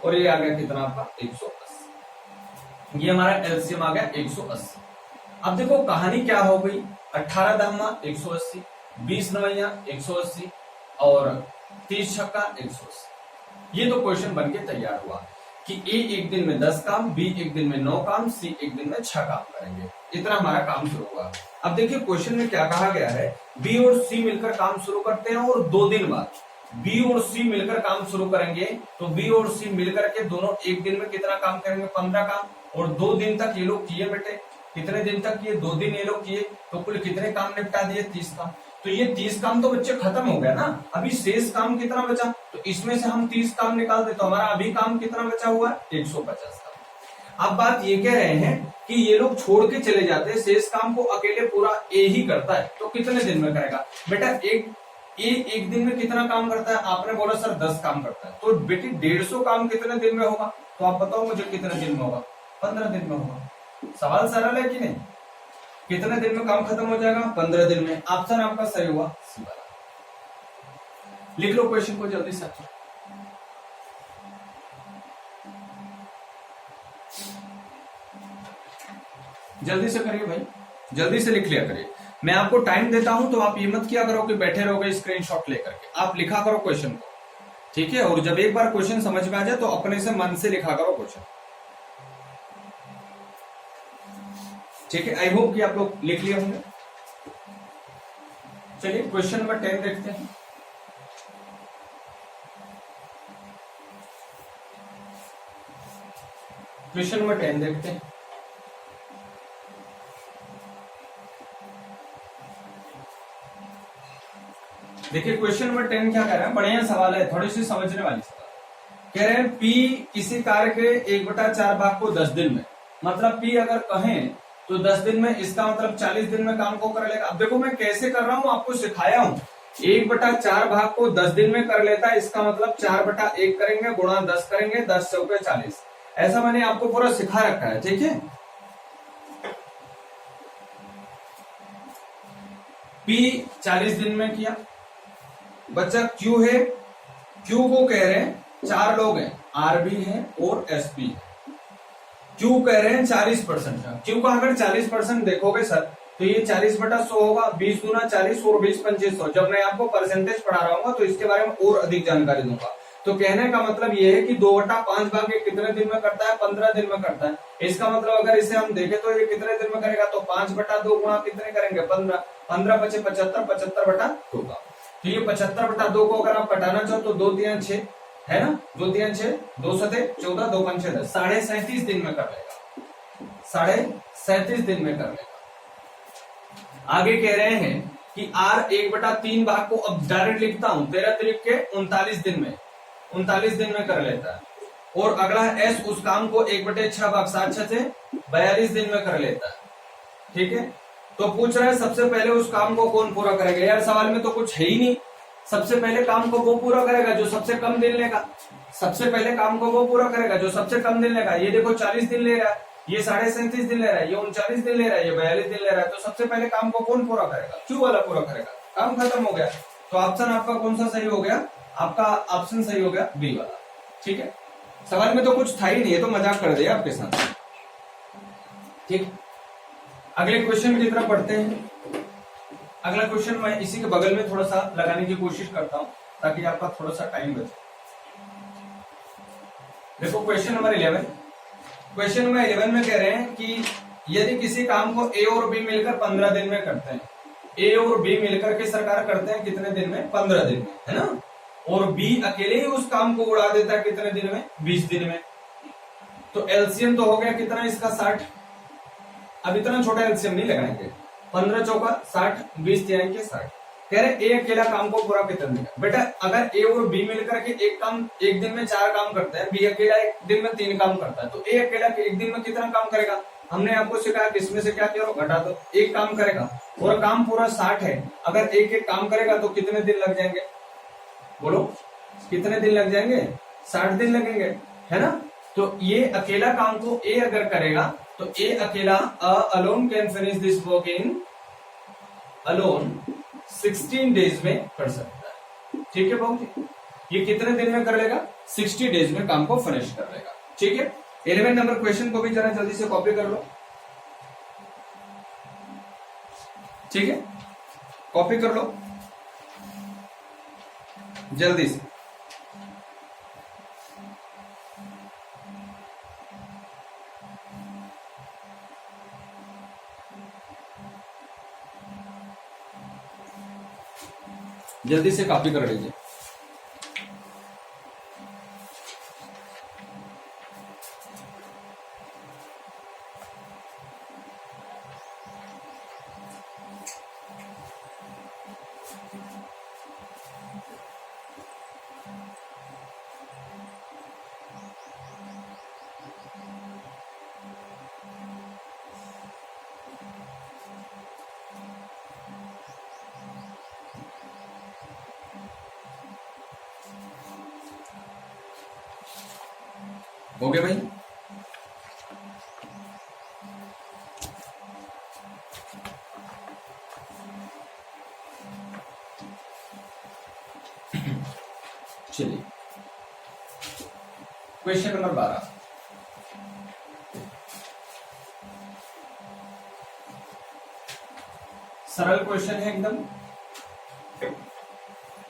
और ये आ गया कितना आपका? 180। ये हमारा एलसीएम आ गया 180। अब देखो कहानी क्या हो गई, 18 दहमा 180, 20 नवैया 180 और 30 छक्का 180। ये तो क्वेश्चन बन के तैयार हुआ कि ए एक दिन में 10 काम, बी एक दिन में 9 काम, सी एक दिन में 6 काम करेंगे। इतना हमारा काम शुरू हुआ। अब देखिए क्वेश्चन में क्या कहा गया है, बी और सी मिलकर काम शुरू करते हैं और 2 दिन बाद बी और सी मिलकर काम शुरू करेंगे। तो बी और सी मिलकर के दोनों एक दिन में कितना काम करेंगे? 15 काम। और 2 दिन तक ये लोग किए बेटे, कितने दिन तक किए? 2 दिन ये लोग किए, तो कुल कितने काम निपटा दिए? 30 काम। तो ये 30 काम तो बच्चे खत्म हो गया ना, अभी शेष काम कितना बचा? तो इसमें से हम 30 काम निकाल दे, तो हमारा अभी काम कितना बचा हुआ है? 150 काम। अब बात ये कह रहे हैं कि ये लोग छोड़ के चले जाते हैं, शेष काम को अकेले पूरा ए ही करता है, तो कितने दिन में करेगा? बेटा एक दिन में कितना काम करता है? आपने बोला सर 10 काम करता है, तो बेटी 150 काम कितने दिन में होगा? तो आप बताओ मुझे कितने दिन में होगा? 15 दिन में होगा। सवाल सरल है कि नहीं? कितने दिन में काम खत्म हो जाएगा? 15 दिन में। ऑप्शन आपका सही हुआ, सी वाला। लिख लो क्वेश्चन को जल्दी से, जल्दी से करिए भाई, जल्दी से लिख लिया करिए। मैं आपको टाइम देता हूं तो आप ये मत किया करो कि बैठे रहोगे स्क्रीनशॉट लेकर के, आप लिखा करो क्वेश्चन को, ठीक है। और जब एक बार क्वेश्चन समझ में आ जाए तो अपने से मन से लिखा करो क्वेश्चन, ठीक है। आई होप कि आप लोग लिख लिए होंगे। चलिए क्वेश्चन नंबर 10 देखते हैं। क्वेश्चन नंबर 10 देखते हैं। देखिए क्वेश्चन नंबर 10 क्या कह रहा है, बढ़िया सवाल है, थोड़ी सी समझने वाली सवाल। कह रहे हैं पी किसी कार्य के 1/4 भाग को 10 दिन में, मतलब पी अगर कहें तो 10 दिन में, इसका मतलब 40 दिन में काम को कर लेगा। अब देखो मैं कैसे कर रहा हूं, आपको सिखाया हूं। 1/4 भाग को 10 दिन में कर लेता है, इसका मतलब 4/1 करेंगे, गुणा 10 करेंगे, 10 चौके 40। ऐसा मैंने आपको पूरा सिखा रखा है, ठीक है। पी 40 दिन में किया, बच्चा क्यू है, क्यू को कह रहे हैं 4 लोग हैं, आरबी है और एसपी है। क्यू कह रहे हैं 40% का, क्यू का अगर 40% देखोगे सर तो ये 40/100 होगा, 20 गुना 40 और 20 25 100। जब मैं आपको परसेंटेज पढ़ा रहा हूँ तो इसके बारे में और अधिक जानकारी दूंगा। तो कहने का मतलब ये है कि 2/5 भाग ये कितने दिन में करता है? 15 दिन में करता है। इसका मतलब अगर इसे हम देखें तो ये कितने दिन में करेगा? तो 5/2 गुणा कितने करेंगे? 15, 15 पचे 75, 75/2 का। तो ये 75/2 को अगर आप कटाना चाहो तो 2 3 6 है ना, 2 3 6, 2 7 14, 2 5 6 10, 37.5 दिन में कर लेगा, 37.5 दिन में कर लेगा। आगे कह रहे हैं कि R 1/3 भाग को, अब डायरेक्ट लिखता हूं, 13 तरीक के 39 दिन में, 39 दिन में कर लेता है। और अगला है S, उस काम को 1/6 भाग 7 6 से 42 दिन में कर लेता है, ठीक है। तो पूछ रहा है सबसे पहले उस काम को कौन पूरा करेगा? यार सवाल में तो कुछ है ही नहीं, सबसे पहले काम को वो पूरा करेगा जो सबसे कम दिन लेगा, सबसे पहले काम को वो पूरा करेगा जो सबसे कम दिन लेगा। ये देखो 40 दिन ले रहा है, ये 37.5 दिन ले रहा है, ये 39 दिन ले रहा है, ये 42 दिन ले रहा है। तो सबसे पहले काम को कौन पूरा करेगा? क्यू वाला पूरा करेगा, काम खत्म हो गया। तो ऑप्शन आपका कौन सा सही हो गया? आपका ऑप्शन सही हो गया बी वाला, ठीक है। सवाल में तो कुछ था ही नहीं है, तो मजाक कर दिया आपके साथ, ठीक। अगले क्वेश्चन की तरफ पढ़ते हैं। अगला क्वेश्चन मैं इसी के बगल में थोड़ा सा लगाने की कोशिश करता हूं ताकि आपका थोड़ा सा टाइम बचे। देखो क्वेश्चन नंबर 11, क्वेश्चन नंबर 11 में कह रहे हैं कि यदि किसी काम को ए और बी मिलकर 15 दिन में करते हैं, ए और बी मिलकर के सरकार करते हैं कितने दिन में? 15 दिन में, है ना। और बी अकेले ही उस काम को उड़ा देता है कितने दिन में? 20 दिन में। तो एलसीएम तो हो गया कितना इसका? 60। अब इतना छोटा एलसीएम नहीं लगाएंगे, 15 चौका 60, 20 जाएंगे 60। कह रहे ए अकेला काम को पूरा कितना देगा? बेटा अगर ए और बी मिलकर के एक काम एक दिन में 4 काम करता है, बी अकेला एक दिन में 3 काम करता है, तो ए अकेला एक दिन में कितना काम करेगा? हमने आपको सिखाया किसमें से क्या करो, घटा दो, एक काम करेगा और काम पूरा 60 है। अगर एक एक काम करेगा तो कितने दिन लग जाएंगे? बोलो कितने दिन लग जाएंगे? 60 दिन लगेंगे, है ना। तो ये अकेला काम को ए अगर करेगा तो ए अकेला alone can finish this work in alone 16 days में कर सकता है। ठीक है बाबू, ये कितने दिन में कर लेगा? 60 डेज में काम को फिनिश कर लेगा। ठीक है, 11 नंबर क्वेश्चन को भी जरा जल्दी से कॉपी कर लो। ठीक है, कॉपी कर लो जल्दी से। जल्दी से कॉपी कर लीजिए। हो गया भाई? चलिए क्वेश्चन नंबर 12। सरल क्वेश्चन है एकदम।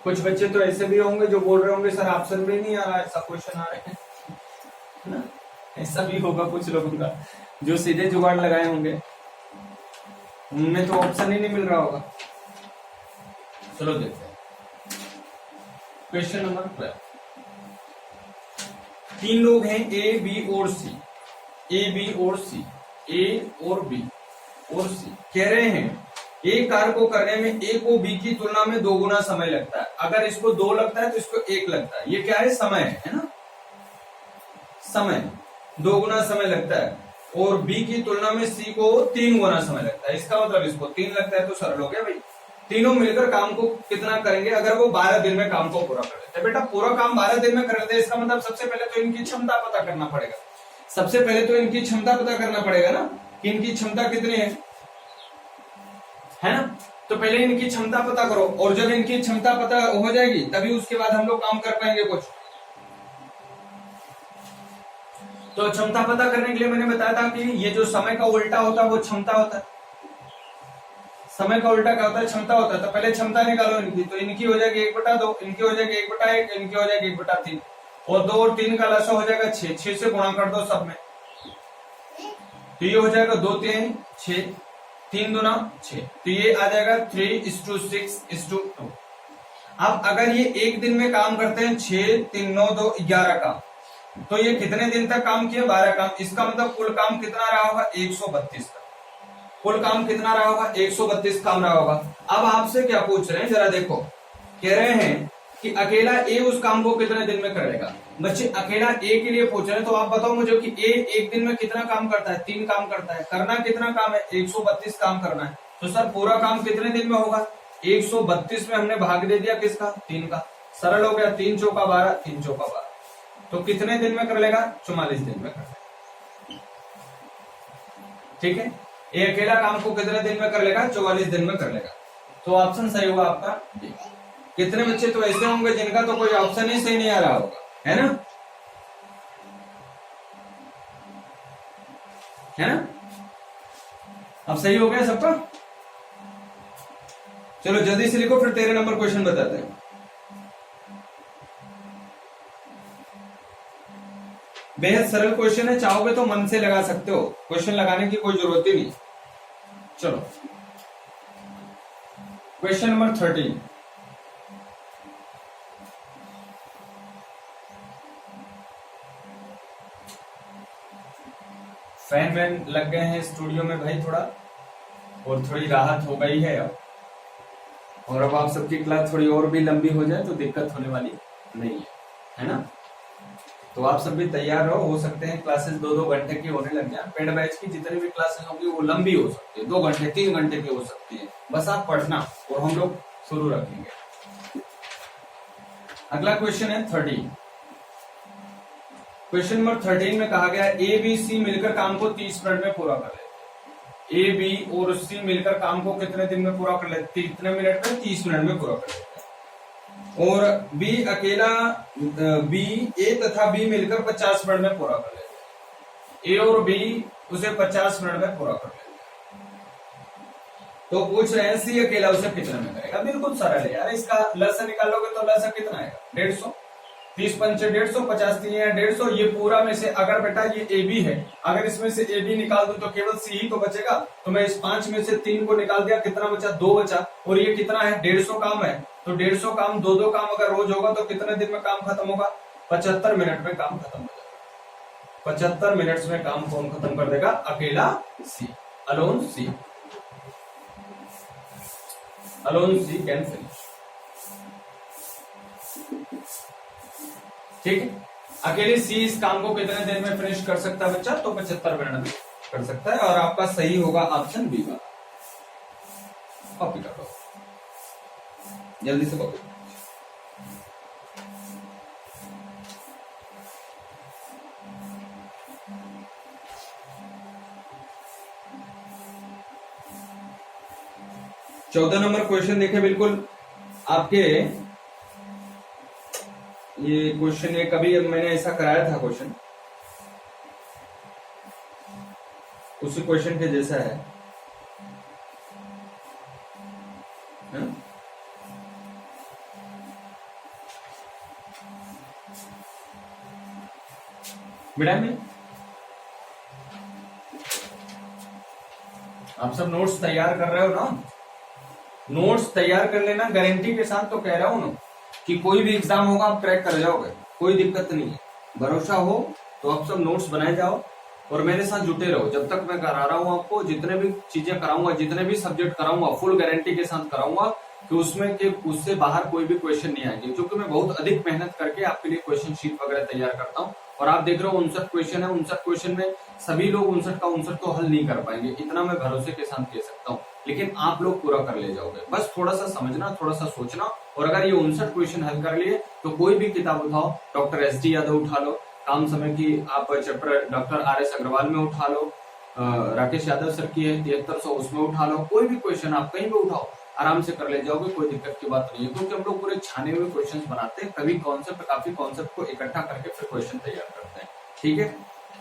कुछ बच्चे तो ऐसे भी होंगे जो बोल रहे होंगे सर ऑप्शन भी नहीं आ रहा, ऐसा क्वेश्चन आ रहे हैं ना। ऐसा भी होगा कुछ लोगों का जो सीधे जुगाड़ लगाए होंगे, उनमें तो ऑप्शन ही नहीं मिल रहा होगा। चलो देखते हैं क्वेश्चन नंबर 12। 3 लोग हैं ए बी और सी, ए बी और सी, ए और बी और सी। कह रहे हैं ए कार्य को करने में ए को बी की तुलना में 2 गुना समय लगता है। अगर इसको 2 लगता है तो इसको 1 लगता है। ये क्या है? समय है ना। समय 2 गुना समय लगता है और बी की तुलना में सी को 3 गुना समय लगता है। इसका मतलब इसको 3 लगता है तो सरल हो गया भाई। तीनों मिलकर काम को कितना करेंगे? अगर वो 12 दिन में काम को पूरा कर लेते हैं। बेटा पूरा काम 12 दिन में कर लेते हैं, इसका मतलब सबसे पहले तो इनकी क्षमता पता करना पड़ेगा। सबसे पहले तो इनकी क्षमता पता करना पड़ेगा ना कि इनकी क्षमता कितनी है ना। तो पहले इनकी क्षमता पता करो और जब इनकी क्षमता पता हो जाएगी तभी उसके बाद हम लोग काम कर पाएंगे कुछ। तो क्षमता पता करने के लिए मैंने बताया था कि ये जो समय का उल्टा होता है वो क्षमता होता है। समय का उल्टा क्या होता है? क्षमता होता है। तो पहले क्षमता निकालो इनकी, तो इनकी हो जाएगी 1/2, इनकी हो जाएगी 1/1, इनकी हो जाएगी 1/3 और 2 और 3 का लसा हो जाएगा 6। 6 से गुणा कर दो सब में, तो ये हो जाएगा 2 3 6, 3 दूना 6, तो ये आ जाएगा 3:6:2। अब अगर ये एक दिन में काम करते हैं 6 3 9 2 11 काम, तो ये कितने दिन तक काम किए? 12 काम। इसका मतलब कुल काम कितना रहा होगा? 132 का। कुल काम कितना रहा होगा? 132 काम रहा होगा। अब आपसे क्या पूछ रहे हैं जरा देखो। कह रहे हैं कि अकेला ए उस काम को कितने दिन में कर लेगा। बच्चे अकेला ए के लिए पूछ रहे हैं, तो आप बताओ मुझे कि ए एक दिन में कितना काम करता है? 3 काम करता है। करना कितना काम है? 132 काम करना है। तो सर पूरा काम कितने दिन में होगा? 132 में हमने भाग दे दिया किसका? 3 का। सरल हो गया। 3 चौका 12, 3 चौका 12, तो कितने दिन में कर लेगा? 44 दिन में कर लेगा। ठीक है, ये अकेला काम को कितने दिन में कर लेगा? 44 दिन में कर लेगा। तो ऑप्शन सही होगा आपका। कितने बच्चे तो ऐसे होंगे जिनका तो कोई ऑप्शन ही सही नहीं आ रहा होगा, है ना? है ना? अब सही हो गया सबका? चलो जल्दी से लिखो, फिर 13 नंबर क्वेश्चन बताते हैं। बेहद सरल क्वेश्चन है, चाहोगे तो मन से लगा सकते हो, क्वेश्चन लगाने की कोई जरूरत ही नहीं। चलो क्वेश्चन नंबर 13। फैन वैन लग गए हैं स्टूडियो में भाई थोड़ा, और थोड़ी राहत हो गई है अब, और अब आप सबकी क्लास थोड़ी और भी लंबी हो जाए तो दिक्कत होने वाली नहीं है ना। तो आप सब भी तैयार रहो, हो सकते हैं क्लासेस 2-2 घंटे की होने लग जाए। पेड बैच की जितनी भी क्लासेस होंगी वो लंबी हो सकती है, 2 घंटे 3 घंटे की हो सकती है, बस आप पढ़ना और हम लोग शुरू रखेंगे। अगला क्वेश्चन है 13। क्वेश्चन नंबर 13 में कहा गया ए बी सी मिलकर काम को 30 मिनट में पूरा कर लेते। ए बी और सी मिलकर काम को कितने दिन में पूरा कर लेते? कितने मिनट में? 30 मिनट में पूरा कर लेते। और बी अकेला, बी ए तथा बी मिलकर 50 मिनट में पूरा कर लेते। ए और बी उसे 50 मिनट में पूरा कर लेते। तो पूछ रहे हैं सी अकेला उसे कितने में करेगा? बिल्कुल सरल है यार, इसका लसन निकालोगे तो लसन कितना आएगा? 150। 30 पंचे 150, 50 3 या 150। ये पूरा में से अगर बेटा ये ए बी है, अगर इसमें से ए बी निकाल दूं तो केवल सी ही तो बचेगा। तो मैं इस 5 में से 3 को निकाल दिया, कितना बचा? 2 बचा। और ये कितना है? 150 काम है। तो 150 काम 2-2 काम अगर रोज होगा तो कितने दिन में काम खत्म होगा? 75 मिनट में काम खत्म हो जाएगा। 75 मिनट में काम कौन खत्म कर देगा? अकेला C, alone C. Alone C can finish. ठीक है, अकेले सी इस काम को कितने देर में फिनिश कर सकता है बच्चा? तो 75 मिनट में कर सकता है। और आपका सही होगा ऑप्शन बी वाला। कॉपी कर लो, जल्दी से कॉपी। चौदह नंबर क्वेश्चन देखे, बिल्कुल आपके ये क्वेश्चन, ये कभी मैंने ऐसा कराया था क्वेश्चन, उसी क्वेश्चन के जैसा है। बेटा में आप सब नोट्स तैयार कर रहे हो ना? नोट्स तैयार कर लेना, गारंटी के साथ तो कह रहा हूं ना कि कोई भी एग्जाम होगा आप क्रैक कर जाओगे, कोई दिक्कत नहीं है। भरोसा हो तो आप सब नोट्स बनाए जाओ और मेरे साथ जुटे रहो। जब तक मैं करा रहा हूं आपको, जितने भी चीजें कराऊंगा, जितने भी सब्जेक्ट कराऊंगा, फुल गारंटी के साथ कराऊंगा कि उसमें के उससे बाहर कोई भी क्वेश्चन नहीं आएंगे, क्योंकि मैं बहुत अधिक मेहनत करके आपके लिए क्वेश्चन शीट वगैरह तैयार करता हूँ। और आप देख रहे हो 59 क्वेश्चन है, 59 क्वेश्चन में सभी लोग 59 का 59 तो हल नहीं कर पाएंगे, इतना मैं भरोसे के साथ कह सकता हूँ। लेकिन आप लोग पूरा कर ले जाओगे, बस थोड़ा सा समझना, थोड़ा सा सोचना। और अगर ये 59 क्वेश्चन हल कर लिए तो कोई भी किताब उठाओ, डॉक्टर एस.डी. यादव उठा लो, काम समय की आप चैप्टर डॉक्टर आर.एस. अग्रवाल में उठा लो, राकेश यादव सर की है 7300, उसमें उठा लो। कोई भी क्वेश्चन आप कहीं भी उठाओ, आराम से कर ले जाओगे, कोई दिक्कत की बात नहीं है। क्योंकि हम लोग पूरे छाने हुए क्वेश्चन बनाते हैं, कभी कॉन्सेप्ट, काफी कॉन्सेप्ट को इकट्ठा करके फिर क्वेश्चन तैयार करते हैं। ठीक है,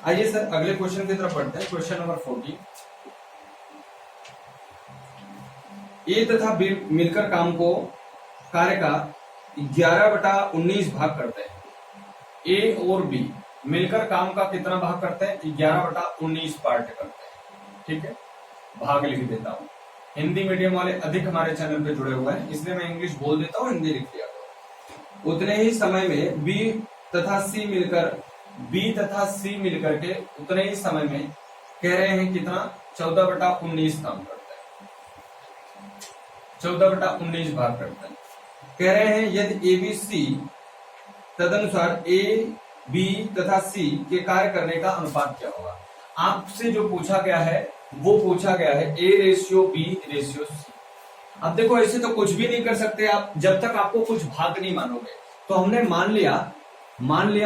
आइए सर अगले क्वेश्चन की तरफ बढ़ते हैं। Question number 14। ए तथा बी मिलकर काम को, कार्य का 11/19 भाग करते हैं। ए और बी मिलकर काम का कितना भाग करते हैं? 11/19 पार्ट करते हैं। ठीक है, भाग लिख देता हूं। हिंदी मीडियम वाले अधिक हमारे चैनल पे जुड़े हुए हैं, इसलिए मैं इंग्लिश बोल देता हूँ, हिंदी लिख दिया करो। उतने ही समय में बी तथा सी मिलकर के उतने ही समय में कह रहे हैं कितना? 14/19 काम करता है, 14/19 भाग करता है। कह रहे हैं यदि ए बी सी, तदनुसार ए बी तथा सी के कार्य करने का अनुपात क्या होगा? आपसे जो पूछा गया है वो पूछा गया है A/B/C। अब देखो ऐसे तो कुछ भी नहीं कर सकते आप जब तक आपको कुछ भाग नहीं मानोगे। तो हमने मान लिया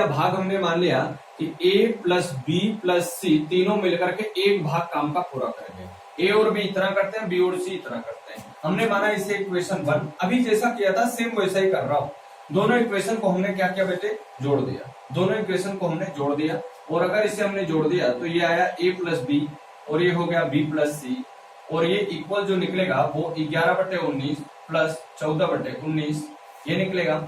भाग, हमने मान लिया कि A plus B plus C तीनों मिलकर के एक भाग काम का पूरा करेंगे। A और B इतना करते हैं, B और C इतना करते हैं। हमने माना इसे इक्वेशन 1, अभी जैसा किया था सेम वैसा ही कर रहा हूं। दोनों इक्वेशन को हमने क्या किया बेटे? जोड़ दिया। दोनों इक्वेशन को हमने जोड़ दिया, और अगर इसे हमने जोड़ दिया तो ये आया A प्लस B और ये हो गया B प्लस C, और ये इक्वल जो निकलेगा वो 11/19 प्लस 14/19 ये निकलेगा।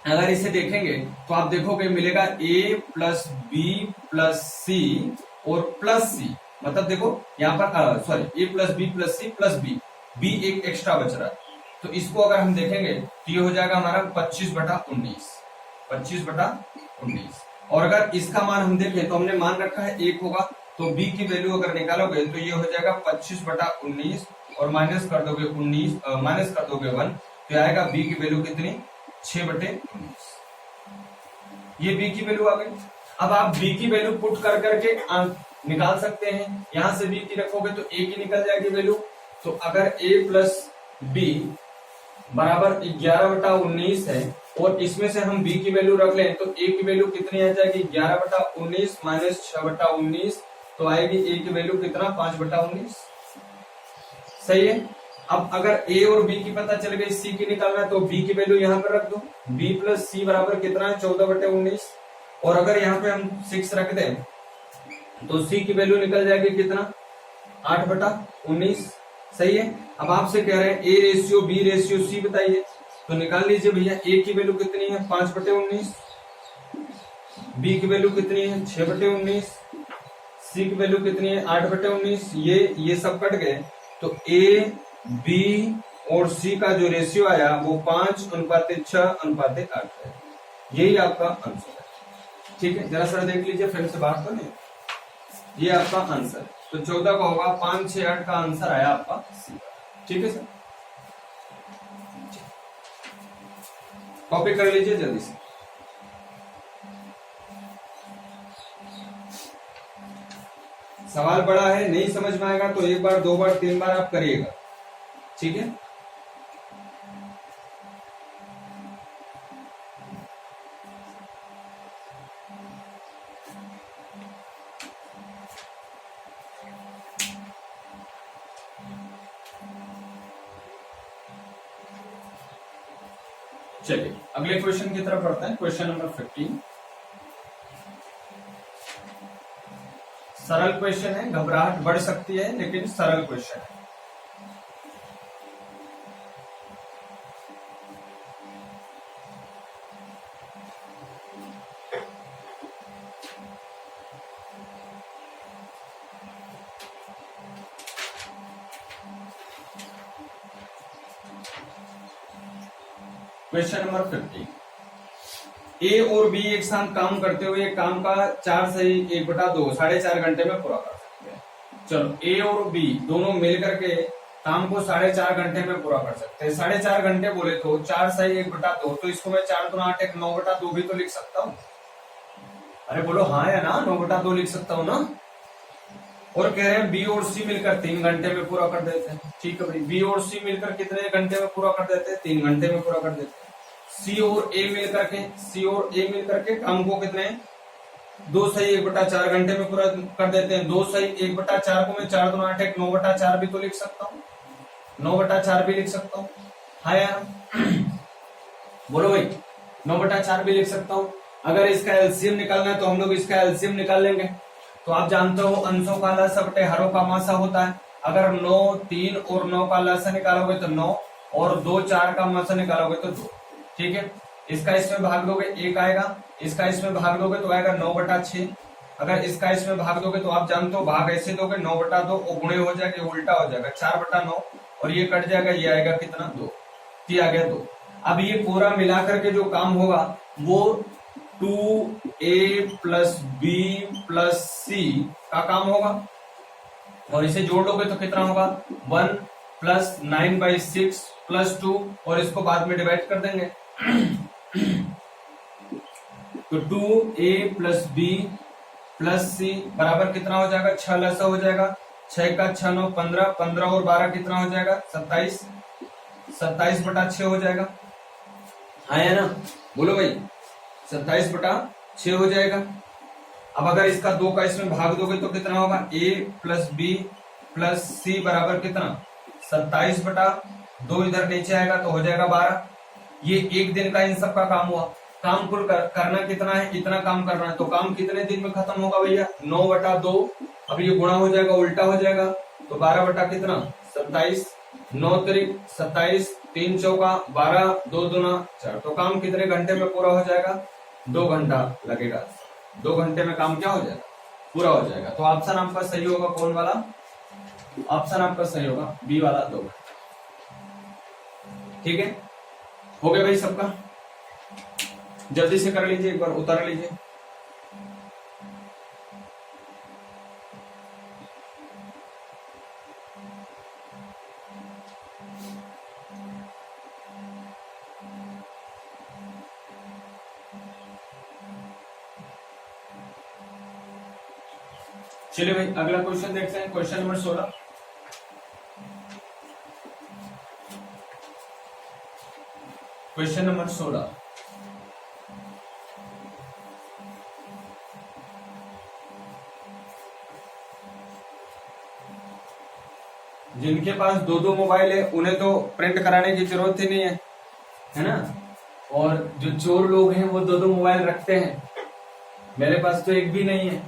अगर इसे देखेंगे तो आप देखोगे मिलेगा a plus b plus c और प्लस सी, मतलब देखो यहाँ पर sorry a plus b plus b एक एक्स्ट्रा बच रहा है, तो इसको अगर हम देखेंगे तो ये हो जाएगा हमारा 25/19, 25/19। और अगर इसका मान हम देखें तो हमने मान रखा है 1 होगा, तो b की वैल्यू अगर निकालोगे तो ये हो जाएगा 25/19 और माइनस कर दोगे 1, तो आएगा b की वैल्यू कितनी, 6/19। ये b की वैल्यू आ गई। अब आप b की वैल्यू पुट कर करके निकाल सकते हैं, यहां से b की रखोगे तो a की निकल जाएगी वैल्यू। तो अगर a प्लस बी बराबर 11/19 है और इसमें से हम b की वैल्यू रख लें तो a की वैल्यू कितनी आ जाएगी, 11/19 माइनस 6/19, तो आएगी a की वैल्यू कितना, 5/19। सही है। अब अगर a और b की पता चल गई, c की निकालना है तो b की वैल्यू यहाँ पर रख दो, b प्लस सी बराबर कितना है, 14/19। और अगर यहाँ पे हम 6 रख दें तो c की वैल्यू निकल जाएगी कितना, 8/19। सही है। अब आपसे कह रहे हैं a ratio b ratio c बताइए, तो निकाल लीजिए भैया। a की वैल्यू कितनी है, 5/19, b की वैल्यू कितनी है, 6/19, c की वैल्यू कितनी है, 8/19। ये सब कट गए, तो a b और c का जो रेशियो आया वो 5:6:8 है। यही आपका आंसर है। ठीक है, जरा सर देख लीजिए, फ्रेंड से बात तो नहीं, ये आपका आंसर है। तो 14 का होगा 5, 6, 8 का आंसर आया आपका सी। ठीक है सर, कॉपी कर लीजिए जल्दी से। सवाल बड़ा है, नहीं समझ में आएगा तो 1 बार 2 बार 3 बार आप करिएगा। ठीक है, चलिए अगले क्वेश्चन की तरफ बढ़ते हैं। क्वेश्चन नंबर 15 सरल क्वेश्चन है, घबराहट बढ़ सकती है लेकिन सरल क्वेश्चन है। क्वेश्चन नंबर 15, ए और बी एक साथ काम करते हुए काम का 4 सही 1/2 4.5 घंटे में पूरा कर सकते हैं। चलो ए और बी दोनों मिल करके काम को 4.5 घंटे में पूरा कर सकते हैं। 4.5 घंटे बोले तो 4 सही 1/2, तो इसको मैं 4 दूना 8 9/2 भी तो लिख सकता हूँ। अरे बोलो हाँ या ना, 9/2 लिख सकता हूँ ना। और कह रहे हैं बी और सी मिलकर 3 घंटे में पूरा कर देते हैं। ठीक है भाई, बी और सी मिलकर कितने घंटे में पूरा कर देते हैं, 3 घंटे में पूरा कर देते हैं। सी और ए मिलकर के काम को कितने 2 सही 1/4 घंटे में पूरा कर देते हैं। 2 सही 1/4 को मैं 4 दूना 8 9/4 भी तो लिख सकता हूँ, 9/4 भी लिख सकता हूँ। हाँ यार बोलो भाई, 9/4 भी लिख सकता हूँ। अगर इसका एलसीएम निकालना है तो हम लोग इसका एलसीएम निकाल लेंगे। तो आप जानते हो अंशों का लसा बटे हरों का मासा होता है। अगर 9 3 और 9 का लसा निकालोगे तो 9 और 2 4 का मासा निकालोगे तो 2। ठीक है, इसका इसमें भाग दोगे 1 आएगा, इसका इसमें भाग दोगे तो आएगा 9/6। अगर इसका इसमें भाग दोगे तो आप जानते हो भाग ऐसे दोगे 9/2 और गुणे हो जाएगा, उल्टा हो जाएगा 4/9 और ये कट जाएगा, ये आएगा कितना 2, ये आ गया 2। अब ये पूरा मिलाकर के जो काम होगा वो 2a प्लस बी प्लस सी का काम होगा। और इसे जोड़ लोगे तो कितना होगा 1 प्लस 9/6 प्लस 2 और इसको बाद में डिवाइड कर देंगे। तो 2a प्लस बी प्लस सी बराबर कितना हो जाएगा, 6 लसा हो जाएगा, 6 का 6 9 15, 15 और 12 कितना हो जाएगा 27, 27/6 हो जाएगा। आया ना, बोलो भाई 27/6 हो जाएगा। अब अगर इसका 2 का इसमें भाग दोगे तो कितना होगा, a प्लस बी प्लस सी बराबर कितना 27/2, इधर नीचे आएगा तो हो जाएगा 12। ये एक दिन का इन सब का काम हुआ। काम कुल करना कितना है, इतना काम करना है। तो काम कितने दिन में खत्म होगा भैया, 9/2। अब ये गुणा हो जाएगा, उल्टा हो जाएगा, तो 12 बटा कितना 27, 9 3 27 3 चौका 12, 2 दूना 4। तो काम कितने घंटे में पूरा हो जाएगा? 2 घंटा लगेगा। 2 घंटे में काम क्या हो जाएगा? पूरा हो जाएगा। तो ऑप्शन आपका सही होगा कौन वाला? ऑप्शन आपका सही होगा बी वाला, 2 घंटा। ठीक है, हो गया भाई सबका? जल्दी से कर लीजिए, एक बार उतार लीजिए। चलिए भाई अगला क्वेश्चन देखते हैं, क्वेश्चन नंबर 16। क्वेश्चन नंबर 16, जिनके पास 2-2 मोबाइल है उन्हें तो प्रिंट कराने की जरूरत ही नहीं है ना? और जो चोर लोग हैं वो 2-2 मोबाइल रखते हैं। मेरे पास तो एक भी नहीं है,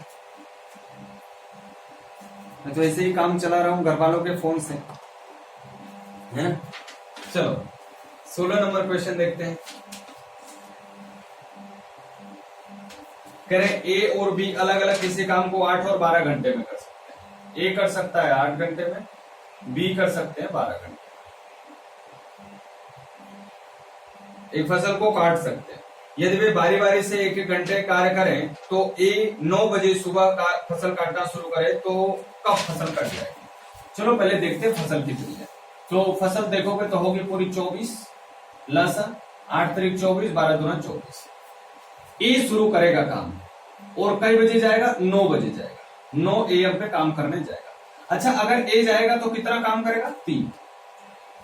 मैं तो ऐसे ही काम चला रहा हूं घर वालों के फोन से, है ना? चलो 16 नंबर क्वेश्चन देखते हैं। कह रहे ए और बी अलग अलग किसी काम को 8 और 12 घंटे में कर सकते हैं। ए कर सकता है 8 घंटे में, बी कर सकते हैं 12 घंटे। एक फसल को काट सकते हैं। यदि वे बारी बारी से 1-1 घंटे कार्य करें तो ए 9 बजे सुबह फसल काटना शुरू करे तो कब फसल कट जाएगी? चलो पहले देखते हैं फसल कितनी है। तो फसल देखोगे तो होगी पूरी 24 लसन 8 तारीख 24, 12 दूना 24। ए शुरू करेगा काम और कई बजे जाएगा? 9 बजे जाएगा। 9 AM पे काम करने जाएगा। अच्छा, अगर ए जाएगा तो कितना काम करेगा? 3।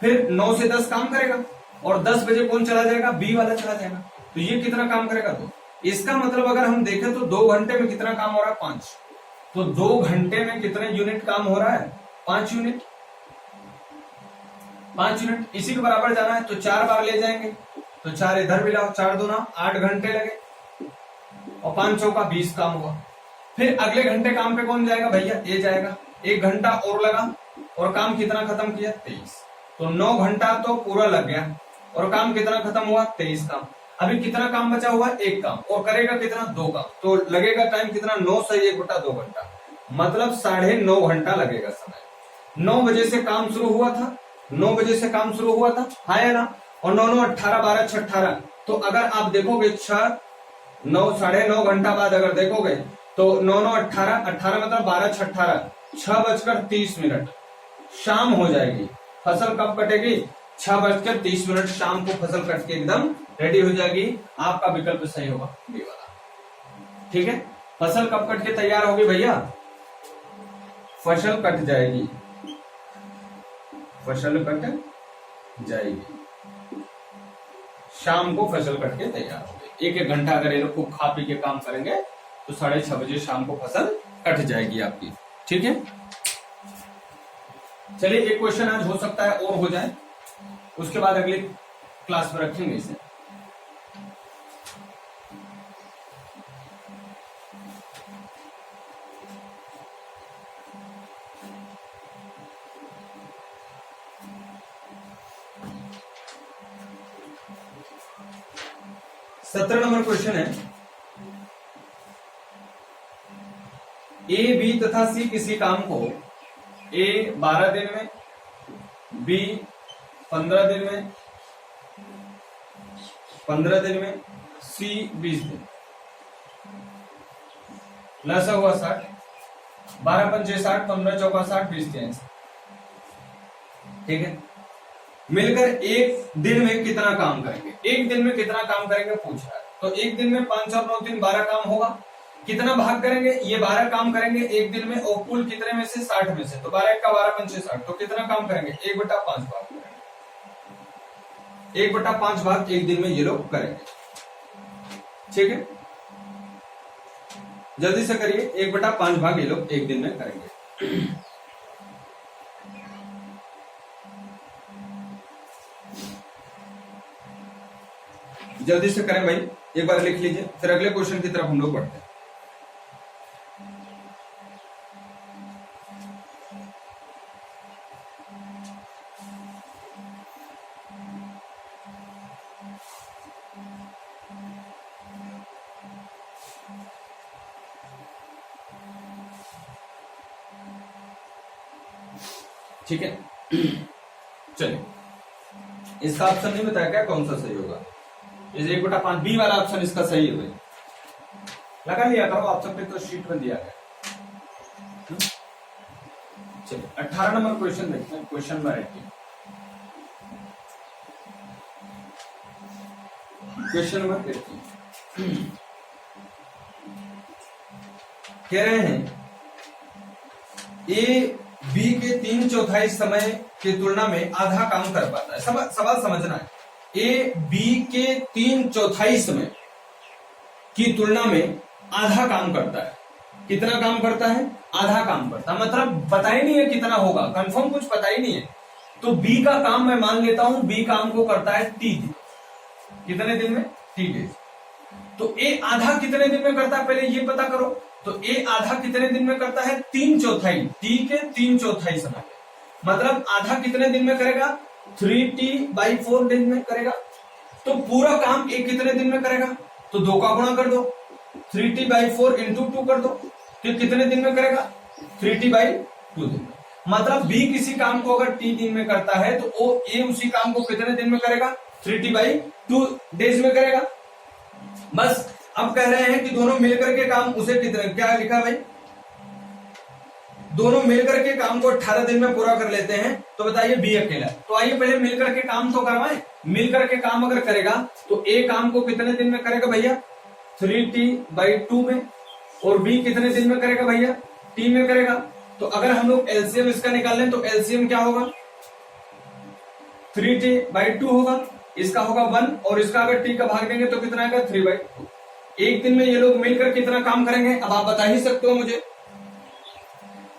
फिर 9 से 10 काम करेगा और 10 बजे कौन चला जाएगा? बी वाला चला जाएगा। तो ये कितना काम करेगा? 2। इसका मतलब अगर हम देखें तो 2 घंटे में कितना काम हो रहा है? 5। तो 2 घंटे में कितने यूनिट काम हो रहा है? 5 यूनिट। 5 यूनिट इसी के बराबर जाना है तो 4 बार ले जाएंगे। तो 4 इधर भी लाओ, 4 दूना 8 घंटे लगे और 5 चौका 20 काम हुआ। फिर अगले घंटे काम पे कौन जाएगा? भैया ए जाएगा। 1 घंटा और लगा और काम कितना खत्म किया? 23। तो 9 घंटा तो पूरा लग गया और काम कितना खत्म हुआ? 23 काम। अभी कितना काम बचा हुआ? 1 काम। और करेगा कितना? 2 काम। तो लगेगा टाइम कितना? 9 सही 1/2 घंटा, मतलब 9.5 घंटा लगेगा समय। 9 बजे से काम शुरू हुआ था, 9 बजे से काम शुरू हुआ था, हाँ या ना? और 9 9 18 12 6 18। तो अगर आप देखोगे 6 9 9.5 घंटा बाद अगर देखोगे तो 9 9 18 18 मतलब 12 6 18, 6:30 शाम हो जाएगी। फसल कब कटेगी? 6:30 शाम को फसल कट के एकदम रेडी हो जाएगी। आपका विकल्प सही होगा बी वाला। ठीक है, फसल कब कट के तैयार होगी भैया? फसल कट जाएगी, फसल कट जाएगी शाम को फसल कट के तैयार होगी। 1-1 घंटा अगर ये लोग को खा पी के काम करेंगे तो 6:30 बजे शाम को फसल कट जाएगी आपकी। ठीक है, चलिए एक क्वेश्चन आज हो सकता है और हो जाए, उसके बाद अगली क्लास में रखेंगे इसे। सत्रह नंबर क्वेश्चन है, ए बी तथा सी किसी काम को ए 12 दिन में, बी 15 दिन में, 15 दिन में, सी 20 दिन। लसा हुआ 60, 12 पंचे 60, 15 चौका 60, 20 23। ठीक है, मिलकर एक दिन में कितना काम करेंगे? एक दिन में कितना काम करेंगे पूछ रहा है। तो एक दिन में 5 और 9 3 12 काम होगा। कितना भाग करेंगे? ये 12 काम करेंगे एक दिन में और कुल कितने में से? 60 में से। तो 12 का 12 पंचे 60, तो कितना काम करेंगे? 1/5 भाग करेंगे। 1/5 भाग एक दिन में ये लोग करेंगे। ठीक है, जल्दी से करिए, 1/5 भाग ये लोग एक दिन में करेंगे। जल्दी से करें भाई, एक बार लिख लीजिए, फिर अगले क्वेश्चन की तरफ हम लोग बढ़ते हैं। ठीक है। चलिए, इसका ऑप्शन नहीं बताया क्या कौन सा सही होगा। इस 1/5 बी वाला ऑप्शन इसका सही है भाई, लगा लिया करो, आप सबके तो शीट में दिया गया। चलिए 18 नंबर क्वेश्चन देखते हैं, क्वेश्चन नंबर 18। क्वेश्चन नंबर 18 कह रहे हैं ए बी के 3/4 समय की तुलना में आधा काम कर पाता है। सवाल समझना है, ए बी के 3/4 समय की तुलना में आधा काम करता है। कितना काम करता है? आधा काम करता है, मतलब पता ही नहीं है कितना होगा, कंफर्म कुछ पता ही नहीं है। तो बी का काम मैं मान लेता हूं, बी काम को करता है 3 दिन। कितने दिन में? 3 डेज। तो ए आधा कितने दिन में करता है, पहले ये पता करो। तो ए आधा कितने दिन में करता है? 3/4, टी के 3/4 समय, मतलब आधा कितने दिन में करेगा? 3t/4 दिन में करेगा। तो पूरा काम ए कितने दिन में करेगा? तो 2 का गुणा कर दो, 3t/4 इंटू 2 कर दो, तो कितने दिन में करेगा? 3t/2 दिन में। मतलब बी किसी काम को अगर टी दिन में करता है तो ओ ए उसी काम को कितने दिन में करेगा? 3t/2 डेज में करेगा। बस अब कह रहे हैं कि दोनों मिलकर के काम उसे कितने, क्या लिखा भाई? दोनों मिलकर के काम को 18 दिन में पूरा कर लेते हैं। तो बताइए बी अकेला। तो आइए पहले मिलकर के काम तो करवाएं। मिलकर के काम अगर करेगा तो ए काम को कितने दिन में करेगा भैया? 3t/2 में। और बी कितने दिन में करेगा भैया? टी में करेगा। तो अगर हम लोग एलसीएम इसका निकाल लें तो एलसीएम क्या होगा? 3t/2 होगा, इसका होगा 1, और इसका अगर टी का भाग देंगे तो कितना आएगा? 3/2। एक दिन में ये लोग मिलकर कितना काम करेंगे? अब आप बता ही सकते हो मुझे।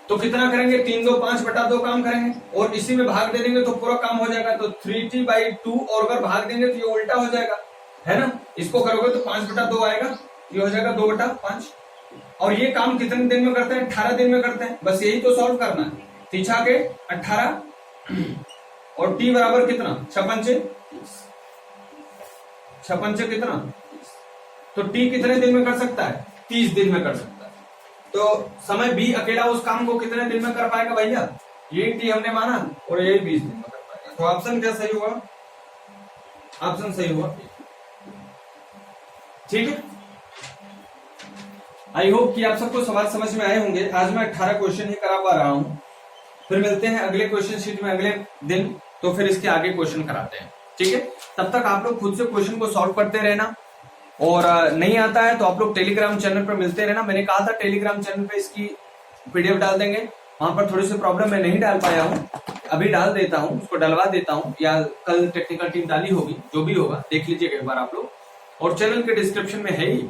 तो कितना करेंगे? 3 2 5/2 काम करेंगे, और इसी में भाग दे देंगे तो पूरा काम हो जाएगा। तो 3t/2, और अगर भाग देंगे तो ये उल्टा हो जाएगा, है ना। इसको करोगे तो 5/2 आएगा, ये हो जाएगा 2/5। और ये काम कितने दिन में करते हैं? 18 दिन में करते हैं। बस यही तो सॉल्व करना है। 3 के 18 और टी बराबर कितना? 6×5 कितना? तो टी कितने दिन में कर सकता है? 30 दिन में कर सकता है। तो समय बी अकेला उस काम को कितने दिन में कर पाएगा भैया? ये टी हमने माना, और ये 20 दिन में कर पाएगा। तो ऑप्शन क्या सही होगा? ऑप्शन सही होगा, ठीक है। आई होप कि आप सबको सवाल समझ में आए होंगे। आज मैं 18 क्वेश्चन ही करा पा रहा हूं, फिर मिलते हैं अगले क्वेश्चन शीट में अगले दिन, तो फिर इसके आगे क्वेश्चन कराते हैं, ठीक है। तब तक आप लोग खुद से क्वेश्चन को सॉल्व करते रहना, और नहीं आता है तो आप लोग टेलीग्राम चैनल पर मिलते रहना। मैंने कहा था टेलीग्राम चैनल पे इसकी पीडीएफ डाल देंगे, वहां पर थोड़ी सी प्रॉब्लम मैं नहीं डाल पाया हूँ, अभी डाल देता हूँ, उसको डलवा देता हूँ, या कल टेक्निकल टीम डाली होगी, जो भी होगा देख लीजिएगा एक बार आप लोग। और चैनल के डिस्क्रिप्शन में है ही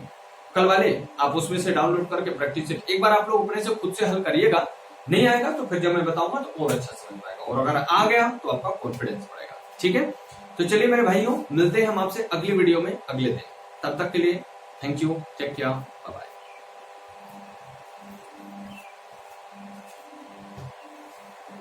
कल वाले, आप उसमें से डाउनलोड करके प्रैक्टिस एक बार आप लोग अपने से खुद से हल करिएगा। नहीं आएगा तो फिर जब मैं बताऊंगा तो और अच्छा समझ पाएगा, और अगर आ गया तो आपका कॉन्फिडेंस बढ़ेगा, ठीक है। तो चलिए मेरे भाइयों, मिलते हैं हम आपसे अगली वीडियो में अगले दिन। तब तक के लिए thank you, take care, bye bye.